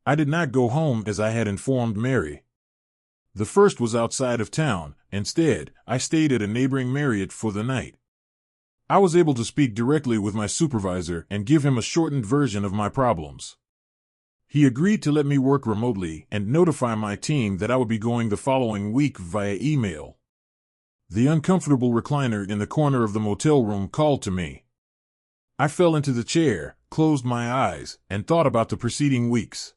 I did not go home as I had informed Mary. The first was outside of town. Instead, I stayed at a neighboring Marriott for the night. I was able to speak directly with my supervisor and give him a shortened version of my problems. He agreed to let me work remotely and notify my team that I would be going the following week via email. The uncomfortable recliner in the corner of the motel room called to me. I fell into the chair, closed my eyes, and thought about the preceding weeks.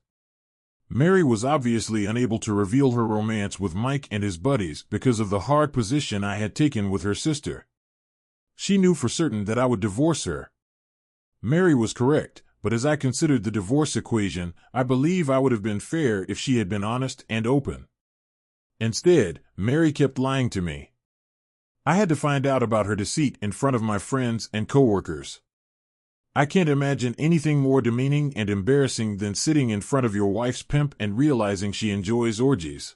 Mary was obviously unable to reveal her romance with Mike and his buddies because of the hard position I had taken with her sister. She knew for certain that I would divorce her. Mary was correct, but as I considered the divorce equation, I believe I would have been fair if she had been honest and open. Instead, Mary kept lying to me. I had to find out about her deceit in front of my friends and coworkers. I can't imagine anything more demeaning and embarrassing than sitting in front of your wife's pimp and realizing she enjoys orgies.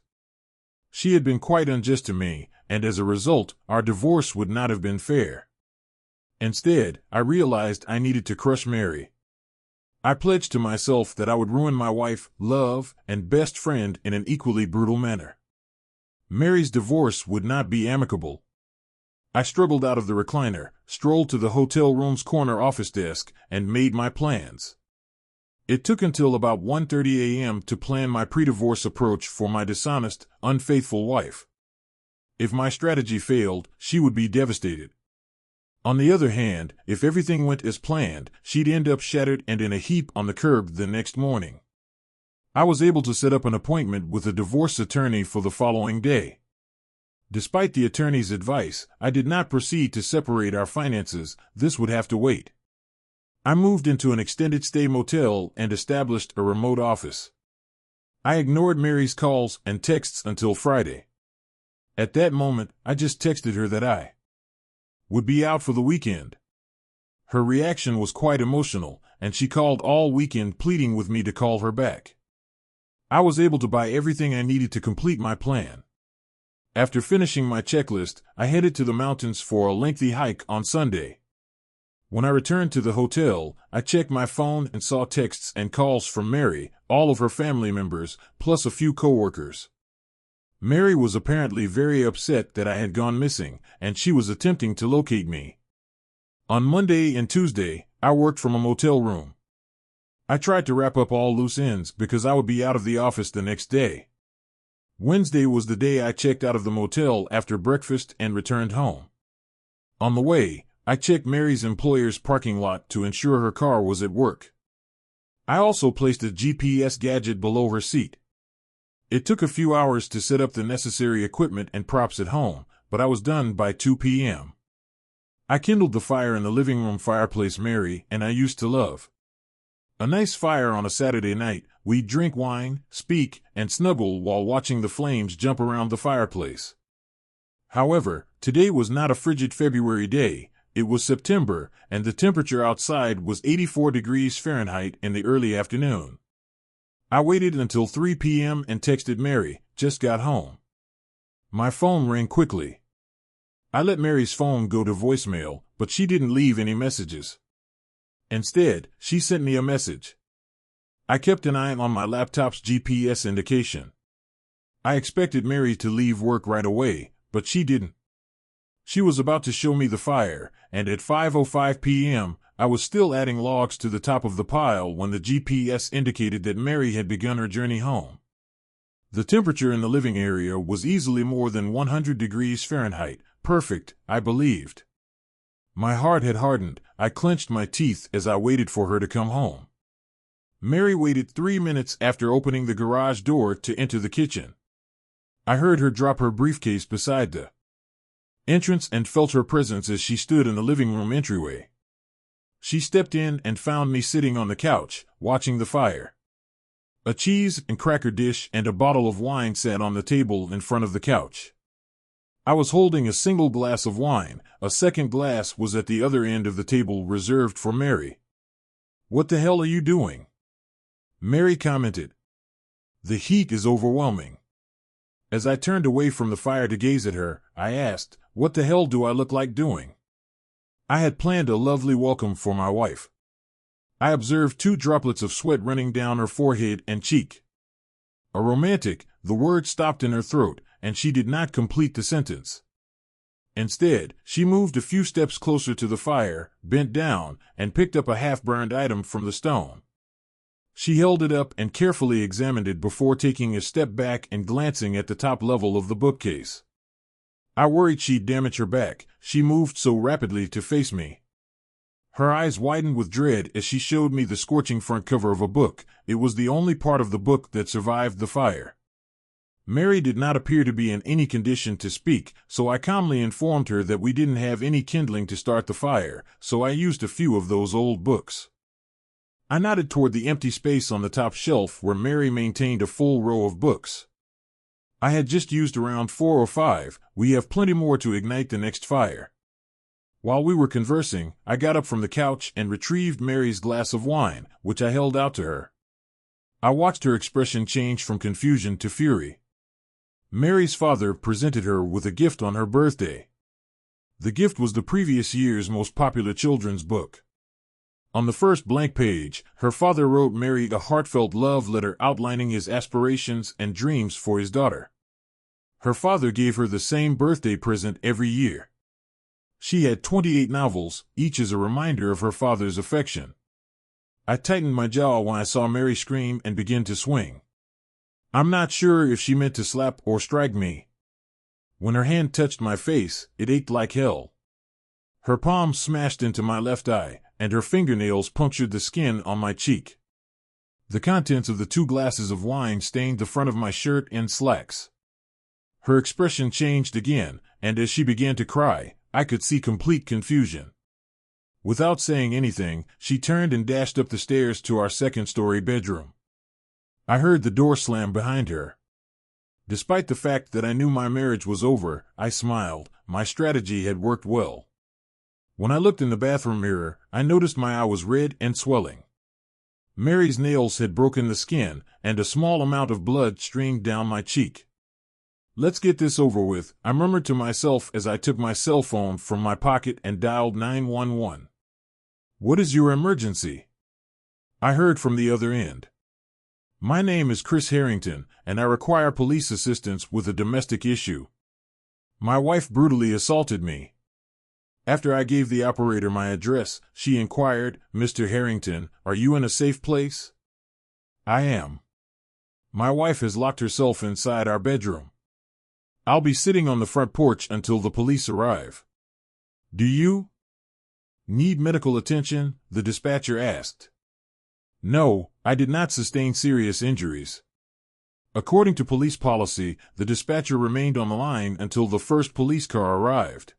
She had been quite unjust to me, and as a result, our divorce would not have been fair. Instead, I realized I needed to crush Mary. I pledged to myself that I would ruin my wife, love, and best friend in an equally brutal manner. Mary's divorce would not be amicable. I struggled out of the recliner, strolled to the hotel room's corner office desk, and made my plans. It took until about 1:30 a.m. to plan my pre-divorce approach for my dishonest, unfaithful wife. If my strategy failed, she would be devastated. On the other hand, if everything went as planned, she'd end up shattered and in a heap on the curb the next morning. I was able to set up an appointment with a divorce attorney for the following day. Despite the attorney's advice, I did not proceed to separate our finances. This would have to wait. I moved into an extended stay motel and established a remote office. I ignored Mary's calls and texts until Friday. At that moment, I just texted her that I would be out for the weekend. Her reaction was quite emotional, and she called all weekend pleading with me to call her back. I was able to buy everything I needed to complete my plan. After finishing my checklist, I headed to the mountains for a lengthy hike on Sunday. When I returned to the hotel, I checked my phone and saw texts and calls from Mary, all of her family members, plus a few coworkers. Mary was apparently very upset that I had gone missing, and she was attempting to locate me. On Monday and Tuesday, I worked from a motel room. I tried to wrap up all loose ends because I would be out of the office the next day. Wednesday was the day I checked out of the motel after breakfast and returned home. On the way, I checked Mary's employer's parking lot to ensure her car was at work. I also placed a GPS gadget below her seat. It took a few hours to set up the necessary equipment and props at home, but I was done by 2 p.m. I kindled the fire in the living room fireplace Mary and I used to love. A nice fire on a Saturday night. We'd drink wine, speak, and snuggle while watching the flames jump around the fireplace. However, today was not a frigid February day. It was September, and the temperature outside was 84 degrees Fahrenheit in the early afternoon. I waited until 3 p.m. and texted Mary, "Just got home." My phone rang quickly. I let Mary's phone go to voicemail, but she didn't leave any messages. Instead, she sent me a message. I kept an eye on my laptop's GPS indication. I expected Mary to leave work right away, but she didn't. She was about to show me the fire, and at 5:05 p.m., I was still adding logs to the top of the pile when the GPS indicated that Mary had begun her journey home. The temperature in the living area was easily more than 100 degrees Fahrenheit, perfect, I believed. My heart had hardened. I clenched my teeth as I waited for her to come home. Mary waited 3 minutes after opening the garage door to enter the kitchen. I heard her drop her briefcase beside the entrance and felt her presence as she stood in the living room entryway. She stepped in and found me sitting on the couch, watching the fire. A cheese and cracker dish and a bottle of wine sat on the table in front of the couch. I was holding a single glass of wine. A second glass was at the other end of the table reserved for Mary. "What the hell are you doing?" Mary commented. "The heat is overwhelming." As I turned away from the fire to gaze at her, I asked, "What the hell do I look like doing?" I had planned a lovely welcome for my wife. I observed 2 droplets of sweat running down her forehead and cheek. A romantic, the word stopped in her throat, and she did not complete the sentence. Instead, she moved a few steps closer to the fire, bent down, and picked up a half-burned item from the stone. She held it up and carefully examined it before taking a step back and glancing at the top level of the bookcase. I worried she'd damage her back. She moved so rapidly to face me. Her eyes widened with dread as she showed me the scorching front cover of a book. It was the only part of the book that survived the fire. Mary did not appear to be in any condition to speak, so I calmly informed her that we didn't have any kindling to start the fire, so I used a few of those old books. I nodded toward the empty space on the top shelf where Mary maintained a full row of books. I had just used around 4 or 5. We have plenty more to ignite the next fire. While we were conversing, I got up from the couch and retrieved Mary's glass of wine, which I held out to her. I watched her expression change from confusion to fury. Mary's father presented her with a gift on her birthday. The gift was the previous year's most popular children's book. On the first blank page, her father wrote Mary a heartfelt love letter outlining his aspirations and dreams for his daughter. Her father gave her the same birthday present every year. She had 28 novels, each as a reminder of her father's affection. I tightened my jaw when I saw Mary scream and begin to swing. I'm not sure if she meant to slap or strike me. When her hand touched my face, it ached like hell. Her palm smashed into my left eye, and her fingernails punctured the skin on my cheek. The contents of the 2 glasses of wine stained the front of my shirt and slacks. Her expression changed again, and as she began to cry, I could see complete confusion. Without saying anything, she turned and dashed up the stairs to our second-story bedroom. I heard the door slam behind her. Despite the fact that I knew my marriage was over, I smiled. My strategy had worked well. When I looked in the bathroom mirror, I noticed my eye was red and swelling. Mary's nails had broken the skin, and a small amount of blood streamed down my cheek. Let's get this over with, I murmured to myself as I took my cell phone from my pocket and dialed 911. What is your emergency? I heard from the other end. My name is Chris Harrington, and I require police assistance with a domestic issue. My wife brutally assaulted me. After I gave the operator my address, she inquired, Mr. Harrington, are you in a safe place? I am. My wife has locked herself inside our bedroom. I'll be sitting on the front porch until the police arrive. Do you need medical attention? The dispatcher asked. No, I did not sustain serious injuries. According to police policy, the dispatcher remained on the line until the first police car arrived.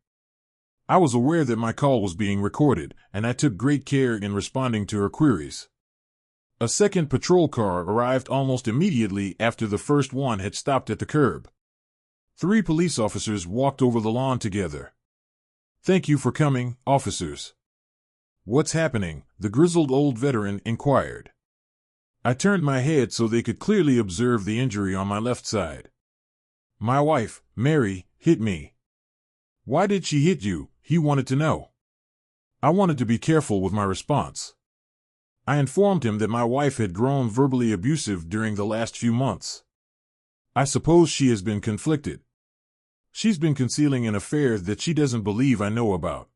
I was aware that my call was being recorded, and I took great care in responding to her queries. A second patrol car arrived almost immediately after the first one had stopped at the curb. 3 police officers walked over the lawn together. Thank you for coming, officers. What's happening? The grizzled old veteran inquired. I turned my head so they could clearly observe the injury on my left side. My wife, Mary, hit me. Why did she hit you? He wanted to know. I wanted to be careful with my response. I informed him that my wife had grown verbally abusive during the last few months. I suppose she has been conflicted. She's been concealing an affair that she doesn't believe I know about.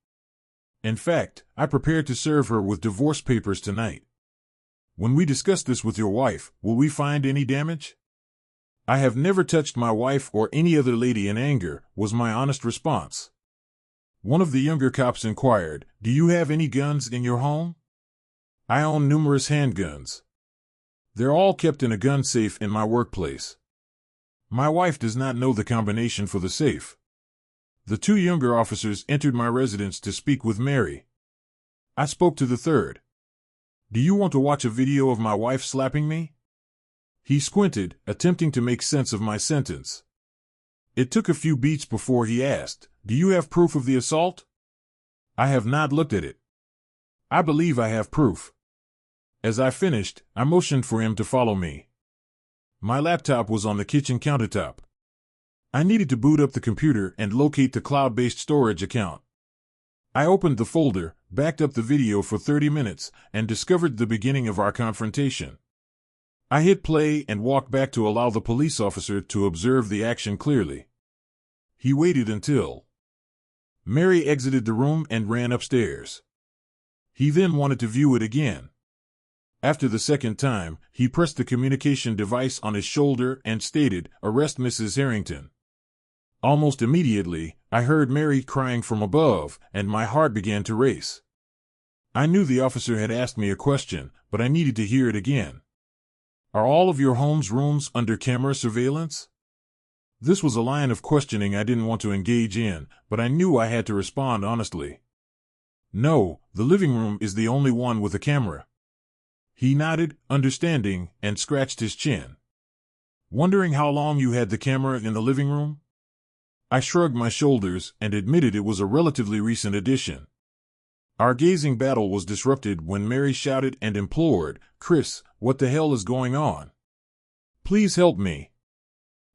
In fact, I prepared to serve her with divorce papers tonight. When we discuss this with your wife, will we find any damage? I have never touched my wife or any other lady in anger, was my honest response. One of the younger cops inquired, do you have any guns in your home? I own numerous handguns. They're all kept in a gun safe in my workplace. My wife does not know the combination for the safe. The 2 younger officers entered my residence to speak with Mary. I spoke to the third. Do you want to watch a video of my wife slapping me? He squinted, attempting to make sense of my sentence. It took a few beats before he asked, do you have proof of the assault? I have not looked at it. I believe I have proof. As I finished, I motioned for him to follow me. My laptop was on the kitchen countertop. I needed to boot up the computer and locate the cloud-based storage account. I opened the folder, backed up the video for 30 minutes, and discovered the beginning of our confrontation. I hit play and walked back to allow the police officer to observe the action clearly. He waited until Mary exited the room and ran upstairs. He then wanted to view it again. After the second time, he pressed the communication device on his shoulder and stated, "Arrest Mrs. Harrington." Almost immediately, I heard Mary crying from above, and my heart began to race. I knew the officer had asked me a question, but I needed to hear it again. "Are all of your home's rooms under camera surveillance?" This was a line of questioning I didn't want to engage in, but I knew I had to respond honestly. "No, the living room is the only one with a camera." He nodded, understanding, and scratched his chin. "Wondering how long you had the camera in the living room?" I shrugged my shoulders and admitted it was a relatively recent addition. Our gazing battle was disrupted when Mary shouted and implored, "Chris, what the hell is going on? Please help me."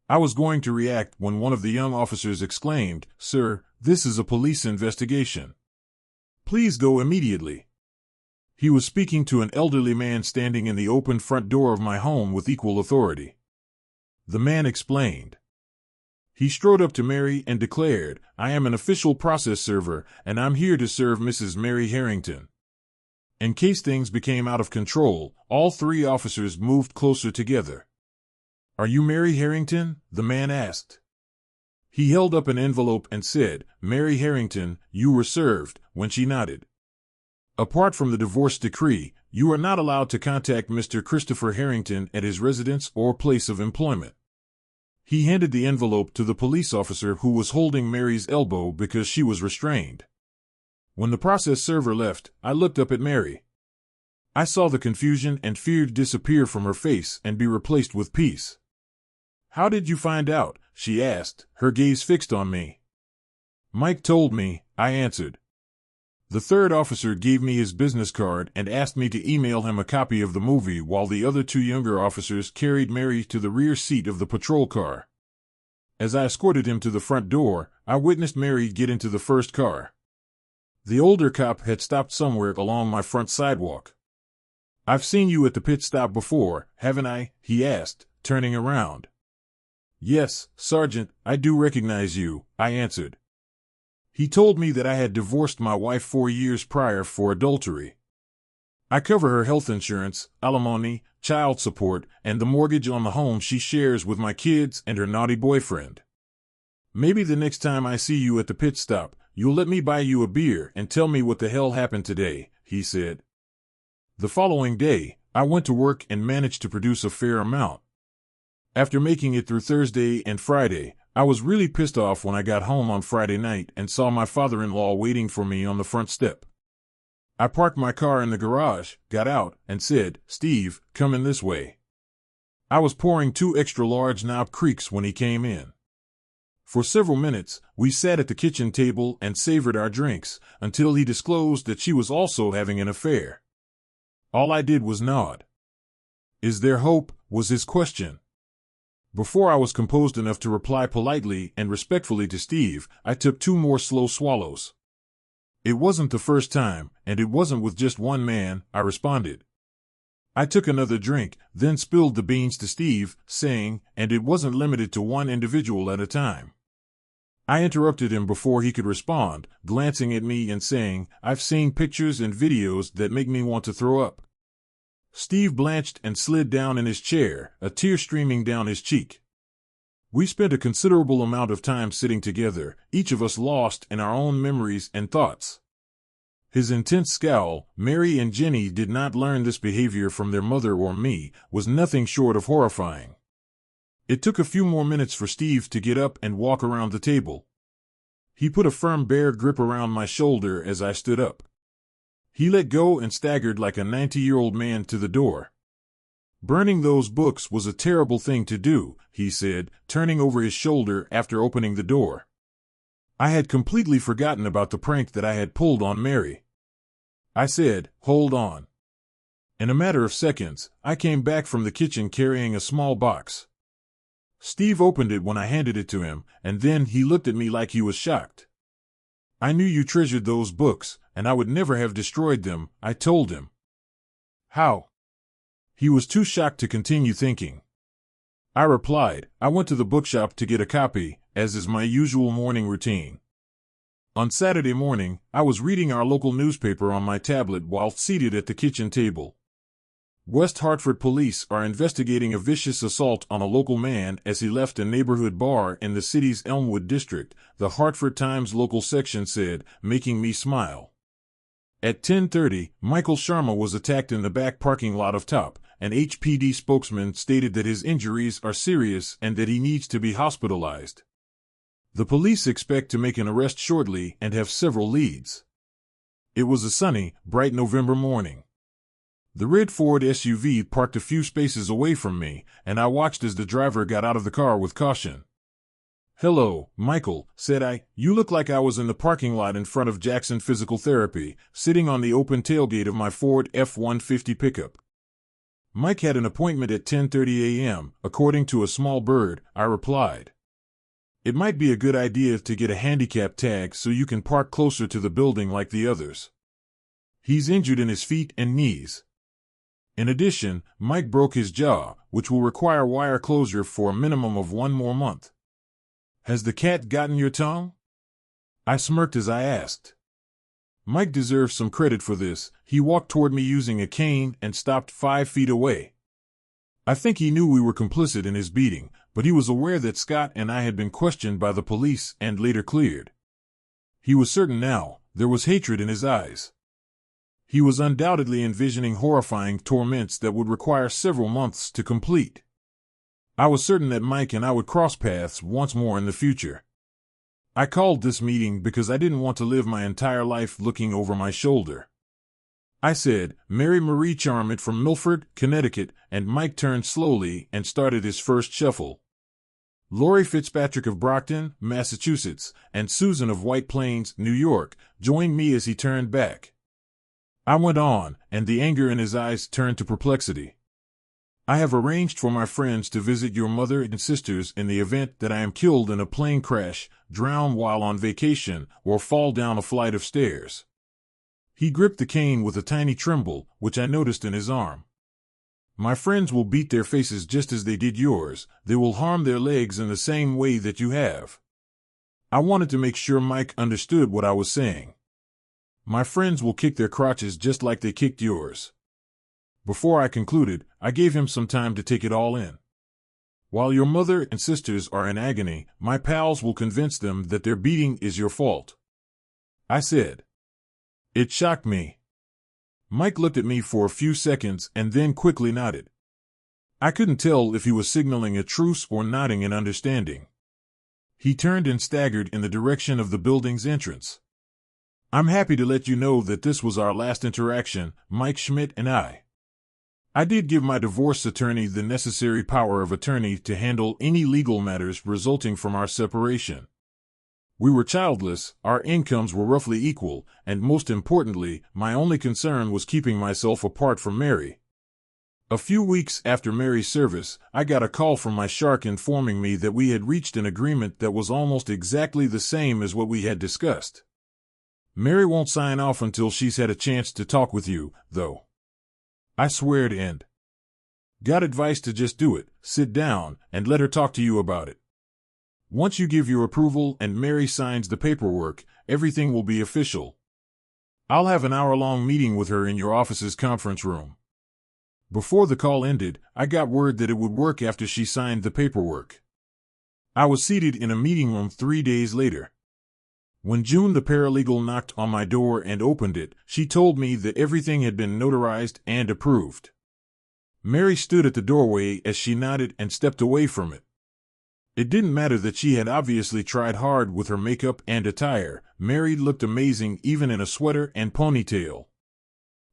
I was going to react when one of the young officers exclaimed, "Sir, this is a police investigation. Please go immediately." He was speaking to an elderly man standing in the open front door of my home with equal authority. The man explained, He strode up to Mary and declared, "I am an official process server, and I'm here to serve Mrs. Mary Harrington." In case things became out of control, all three officers moved closer together. "Are you Mary Harrington?" the man asked. He held up an envelope and said, "Mary Harrington, you were served," when she nodded. "Apart from the divorce decree, you are not allowed to contact Mr. Christopher Harrington at his residence or place of employment." He handed the envelope to the police officer who was holding Mary's elbow because she was restrained. When the process server left, I looked up at Mary. I saw the confusion and fear disappear from her face and be replaced with peace. "How did you find out?" she asked, her gaze fixed on me. "Mike told me," I answered. The third officer gave me his business card and asked me to email him a copy of the movie while the other two younger officers carried Mary to the rear seat of the patrol car. As I escorted him to the front door, I witnessed Mary get into the first car. The older cop had stopped somewhere along my front sidewalk. "I've seen you at the pit stop before, haven't I?" he asked, turning around. "Yes, Sergeant, I do recognize you," I answered. He told me that I had divorced my wife 4 years prior for adultery. I cover her health insurance, alimony, child support, and the mortgage on the home she shares with my kids and her naughty boyfriend. "Maybe the next time I see you at the pit stop, you'll let me buy you a beer and tell me what the hell happened today," he said. The following day, I went to work and managed to produce a fair amount. After making it through Thursday and Friday, I was really pissed off when I got home on Friday night and saw my father-in-law waiting for me on the front step. I parked my car in the garage, got out, and said, "Steve, come in this way." I was pouring 2 extra-large Knob Creeks when he came in. For several minutes, we sat at the kitchen table and savored our drinks, until he disclosed that she was also having an affair. All I did was nod. "Is there hope?" was his question. Before I was composed enough to reply politely and respectfully to Steve, I took 2 more slow swallows. "It wasn't the first time, and it wasn't with just one man," I responded. I took another drink, then spilled the beans to Steve, saying, "And it wasn't limited to one individual at a time." I interrupted him before he could respond, glancing at me and saying, "I've seen pictures and videos that make me want to throw up." Steve blanched and slid down in his chair, a tear streaming down his cheek. We spent a considerable amount of time sitting together, each of us lost in our own memories and thoughts. His intense scowl, "Mary and Jenny did not learn this behavior from their mother or me," was nothing short of horrifying. It took a few more minutes for Steve to get up and walk around the table. He put a firm bare grip around my shoulder as I stood up. He let go and staggered like a 90-year-old man to the door. "Burning those books was a terrible thing to do," he said, turning over his shoulder after opening the door. I had completely forgotten about the prank that I had pulled on Mary. I said, "Hold on." In a matter of seconds, I came back from the kitchen carrying a small box. Steve opened it when I handed it to him, and then he looked at me like he was shocked. "I knew you treasured those books, and I would never have destroyed them," I told him. "How?" He was too shocked to continue thinking. I replied, "I went to the bookshop to get a copy, as is my usual morning routine. On Saturday morning, I was reading our local newspaper on my tablet while seated at the kitchen table. West Hartford police are investigating a vicious assault on a local man as he left a neighborhood bar in the city's Elmwood district," the Hartford Times local section said, making me smile. At 10:30, Michael Sharma was attacked in the back parking lot of Top. An HPD spokesman stated that his injuries are serious and that he needs to be hospitalized. The police expect to make an arrest shortly and have several leads. It was a sunny, bright November morning. The red Ford SUV parked a few spaces away from me, and I watched as the driver got out of the car with caution. "Hello, Michael," said I. "You look like I was in the parking lot in front of Jackson Physical Therapy, sitting on the open tailgate of my Ford F-150 pickup." Mike had an appointment at 10:30 a.m., according to a small bird, I replied. "It might be a good idea to get a handicap tag so you can park closer to the building like the others. He's injured in his feet and knees. In addition, Mike broke his jaw, which will require wire closure for a minimum of 1 more month." Has the cat gotten your tongue? I smirked as I asked. Mike deserves some credit for this. He walked toward me using a cane and stopped 5 feet away. I think he knew we were complicit in his beating, but he was aware that Scott and I had been questioned by the police and later cleared. He was certain now. There was hatred in his eyes. He was undoubtedly envisioning horrifying torments that would require several months to complete. I was certain that Mike and I would cross paths once more in the future. I called this meeting because I didn't want to live my entire life looking over my shoulder. I said, "Mary Marie Charmant from Milford, Connecticut," and Mike turned slowly and started his first shuffle. Lori Fitzpatrick of Brockton, Massachusetts, and Susan of White Plains, New York, joined me as he turned back. I went on, and the anger in his eyes turned to perplexity. "I have arranged for my friends to visit your mother and sisters in the event that I am killed in a plane crash, drown while on vacation, or fall down a flight of stairs." He gripped the cane with a tiny tremble, which I noticed in his arm. "My friends will beat their faces just as they did yours. They will harm their legs in the same way that you have." I wanted to make sure Mike understood what I was saying. "My friends will kick their crotches just like they kicked yours." Before I concluded, I gave him some time to take it all in. "While your mother and sisters are in agony, my pals will convince them that their beating is your fault," I said. It shocked me. Mike looked at me for a few seconds and then quickly nodded. I couldn't tell if he was signaling a truce or nodding in understanding. He turned and staggered in the direction of the building's entrance. "I'm happy to let you know that this was our last interaction, Mike Schmidt and I. I did give my divorce attorney the necessary power of attorney to handle any legal matters resulting from our separation. We were childless, our incomes were roughly equal, and most importantly, my only concern was keeping myself apart from Mary. A few weeks after Mary's service, I got a call from my shark informing me that we had reached an agreement that was almost exactly the same as what we had discussed. Mary won't sign off until she's had a chance to talk with you, though." I sweared and got advice to just do it, sit down, and let her talk to you about it. Once you give your approval and Mary signs the paperwork, everything will be official. I'll have an hour-long meeting with her in your office's conference room. Before the call ended, I got word that it would work after she signed the paperwork. I was seated in a meeting room 3 days later. When June the paralegal knocked on my door and opened it, she told me that everything had been notarized and approved. Mary stood at the doorway as she nodded and stepped away from it. It didn't matter that she had obviously tried hard with her makeup and attire. Mary looked amazing even in a sweater and ponytail.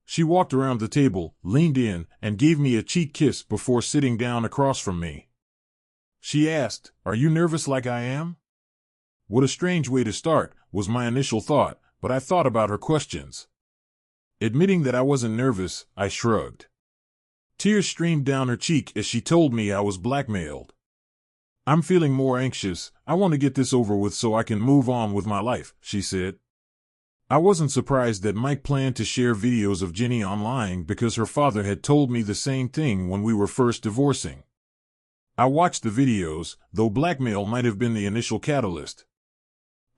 She walked around the table, leaned in, and gave me a cheek kiss before sitting down across from me. She asked, "Are you nervous like I am?" What a strange way to start, was my initial thought, but I thought about her questions. Admitting that I wasn't nervous, I shrugged. Tears streamed down her cheek as she told me I was blackmailed. "I'm feeling more anxious. I want to get this over with so I can move on with my life," she said. I wasn't surprised that Mike planned to share videos of Jenny online because her father had told me the same thing when we were first divorcing. I watched the videos, though blackmail might have been the initial catalyst.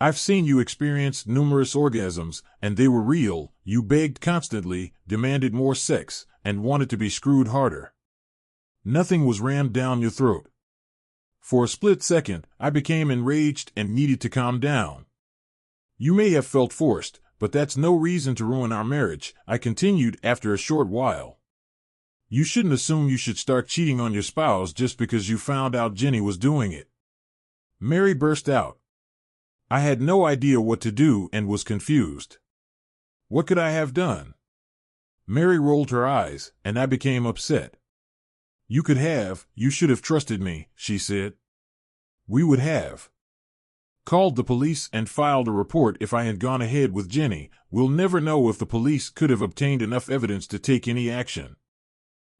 "I've seen you experience numerous orgasms, and they were real. You begged constantly, demanded more sex, and wanted to be screwed harder. Nothing was rammed down your throat." For a split second, I became enraged and needed to calm down. "You may have felt forced, but that's no reason to ruin our marriage," I continued after a short while. "You shouldn't assume you should start cheating on your spouse just because you found out Jenny was doing it." Mary burst out. I had no idea what to do and was confused. What could I have done? Mary rolled her eyes, and I became upset. You should have trusted me," she said. "We would have called the police and filed a report if I had gone ahead with Jenny. We'll never know if the police could have obtained enough evidence to take any action.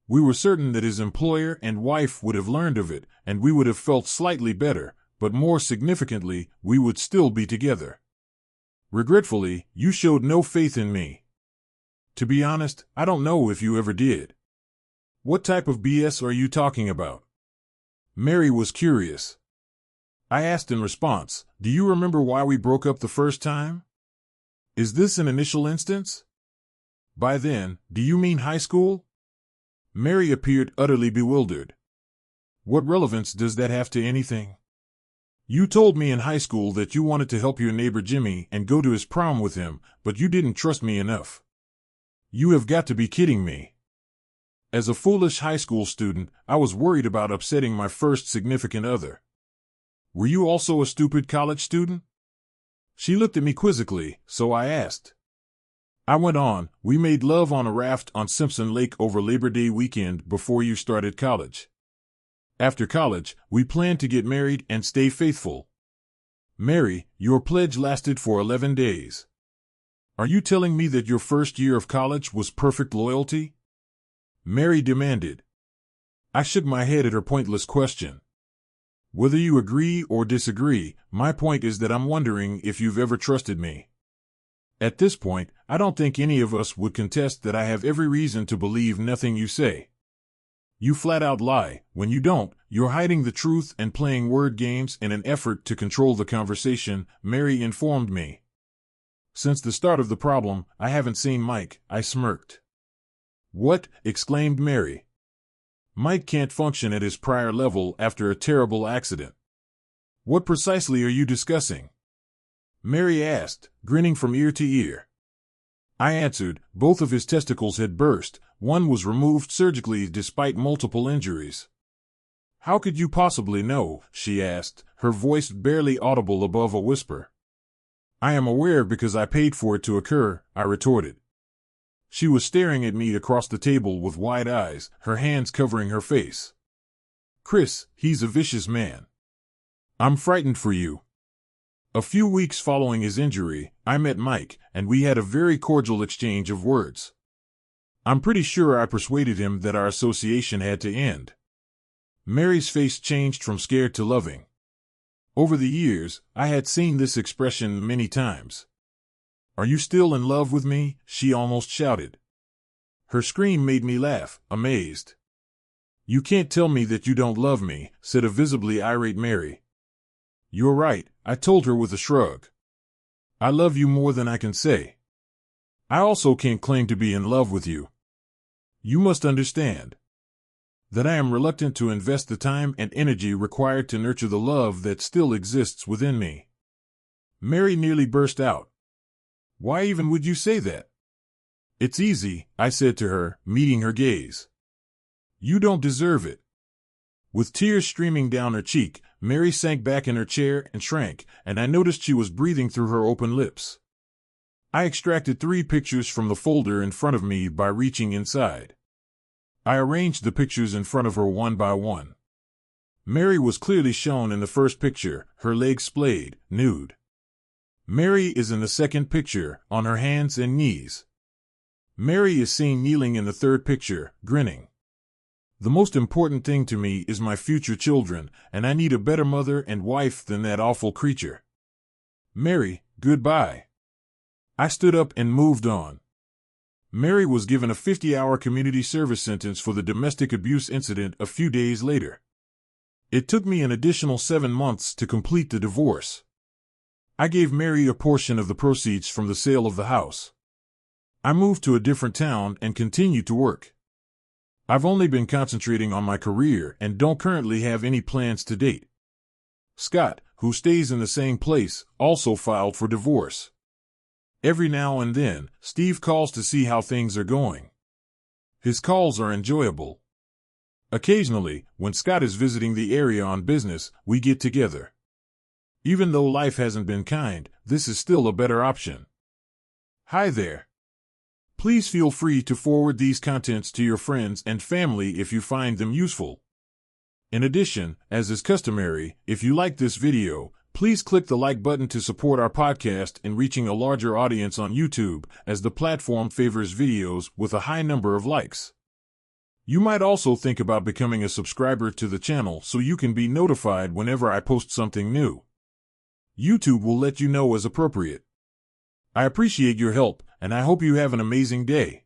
We were certain that his employer and wife would have learned of it, and we would have felt slightly better, but more significantly, we would still be together. Regretfully, you showed no faith in me. To be honest, I don't know if you ever did." "What type of BS are you talking about?" Mary was curious. I asked in response, "Do you remember why we broke up the first time? Is this an initial instance?" "By then, do you mean high school?" Mary appeared utterly bewildered. "What relevance does that have to anything? You told me in high school that you wanted to help your neighbor Jimmy and go to his prom with him, but you didn't trust me enough. You have got to be kidding me." As a foolish high school student, I was worried about upsetting my first significant other. "Were you also a stupid college student?" She looked at me quizzically, so I asked. I went on, "We made love on a raft on Simpson Lake over Labor Day weekend before you started college. After college, we planned to get married and stay faithful. Mary, your pledge lasted for 11 days. Are you telling me that your first year of college was perfect loyalty?" Mary demanded. I shook my head at her pointless question. "Whether you agree or disagree, my point is that I'm wondering if you've ever trusted me. At this point, I don't think any of us would contest that I have every reason to believe nothing you say. You flat out lie. When you don't, you're hiding the truth and playing word games in an effort to control the conversation," Mary informed me. "Since the start of the problem, I haven't seen Mike," I smirked. "What?" exclaimed Mary. "Mike can't function at his prior level after a terrible accident." "What precisely are you discussing?" Mary asked, grinning from ear to ear. I answered, both of his testicles had burst, one was removed surgically despite multiple injuries. "How could you possibly know?" she asked, her voice barely audible above a whisper. "I am aware because I paid for it to occur," I retorted. She was staring at me across the table with wide eyes, her hands covering her face. "Chris, he's a vicious man. I'm frightened for you." A few weeks following his injury, I met Mike, and we had a very cordial exchange of words. I'm pretty sure I persuaded him that our association had to end. Mary's face changed from scared to loving. Over the years, I had seen this expression many times. "Are you still in love with me?" she almost shouted. Her scream made me laugh, amazed. "You can't tell me that you don't love me," said a visibly irate Mary. "You're right," I told her with a shrug. "I love you more than I can say. I also can't claim to be in love with you. You must understand that I am reluctant to invest the time and energy required to nurture the love that still exists within me." Mary nearly burst out. "Why even would you say that?" "It's easy," I said to her, meeting her gaze. "You don't deserve it." With tears streaming down her cheek, Mary sank back in her chair and shrank, and I noticed she was breathing through her open lips. I extracted 3 pictures from the folder in front of me by reaching inside. I arranged the pictures in front of her one by one. Mary was clearly shown in the first picture, her legs splayed, nude. Mary is in the second picture, on her hands and knees. Mary is seen kneeling in the third picture, grinning. The most important thing to me is my future children, and I need a better mother and wife than that awful creature. Mary, goodbye. I stood up and moved on. Mary was given a 50-hour community service sentence for the domestic abuse incident a few days later. It took me an additional 7 months to complete the divorce. I gave Mary a portion of the proceeds from the sale of the house. I moved to a different town and continued to work. I've only been concentrating on my career and don't currently have any plans to date. Scott, who stays in the same place, also filed for divorce. Every now and then, Steve calls to see how things are going. His calls are enjoyable. Occasionally, when Scott is visiting the area on business, we get together. Even though life hasn't been kind, this is still a better option. Hi there. Please feel free to forward these contents to your friends and family if you find them useful. In addition, as is customary, if you like this video, please click the like button to support our podcast in reaching a larger audience on YouTube, as the platform favors videos with a high number of likes. You might also think about becoming a subscriber to the channel so you can be notified whenever I post something new. YouTube will let you know as appropriate. I appreciate your help, and I hope you have an amazing day.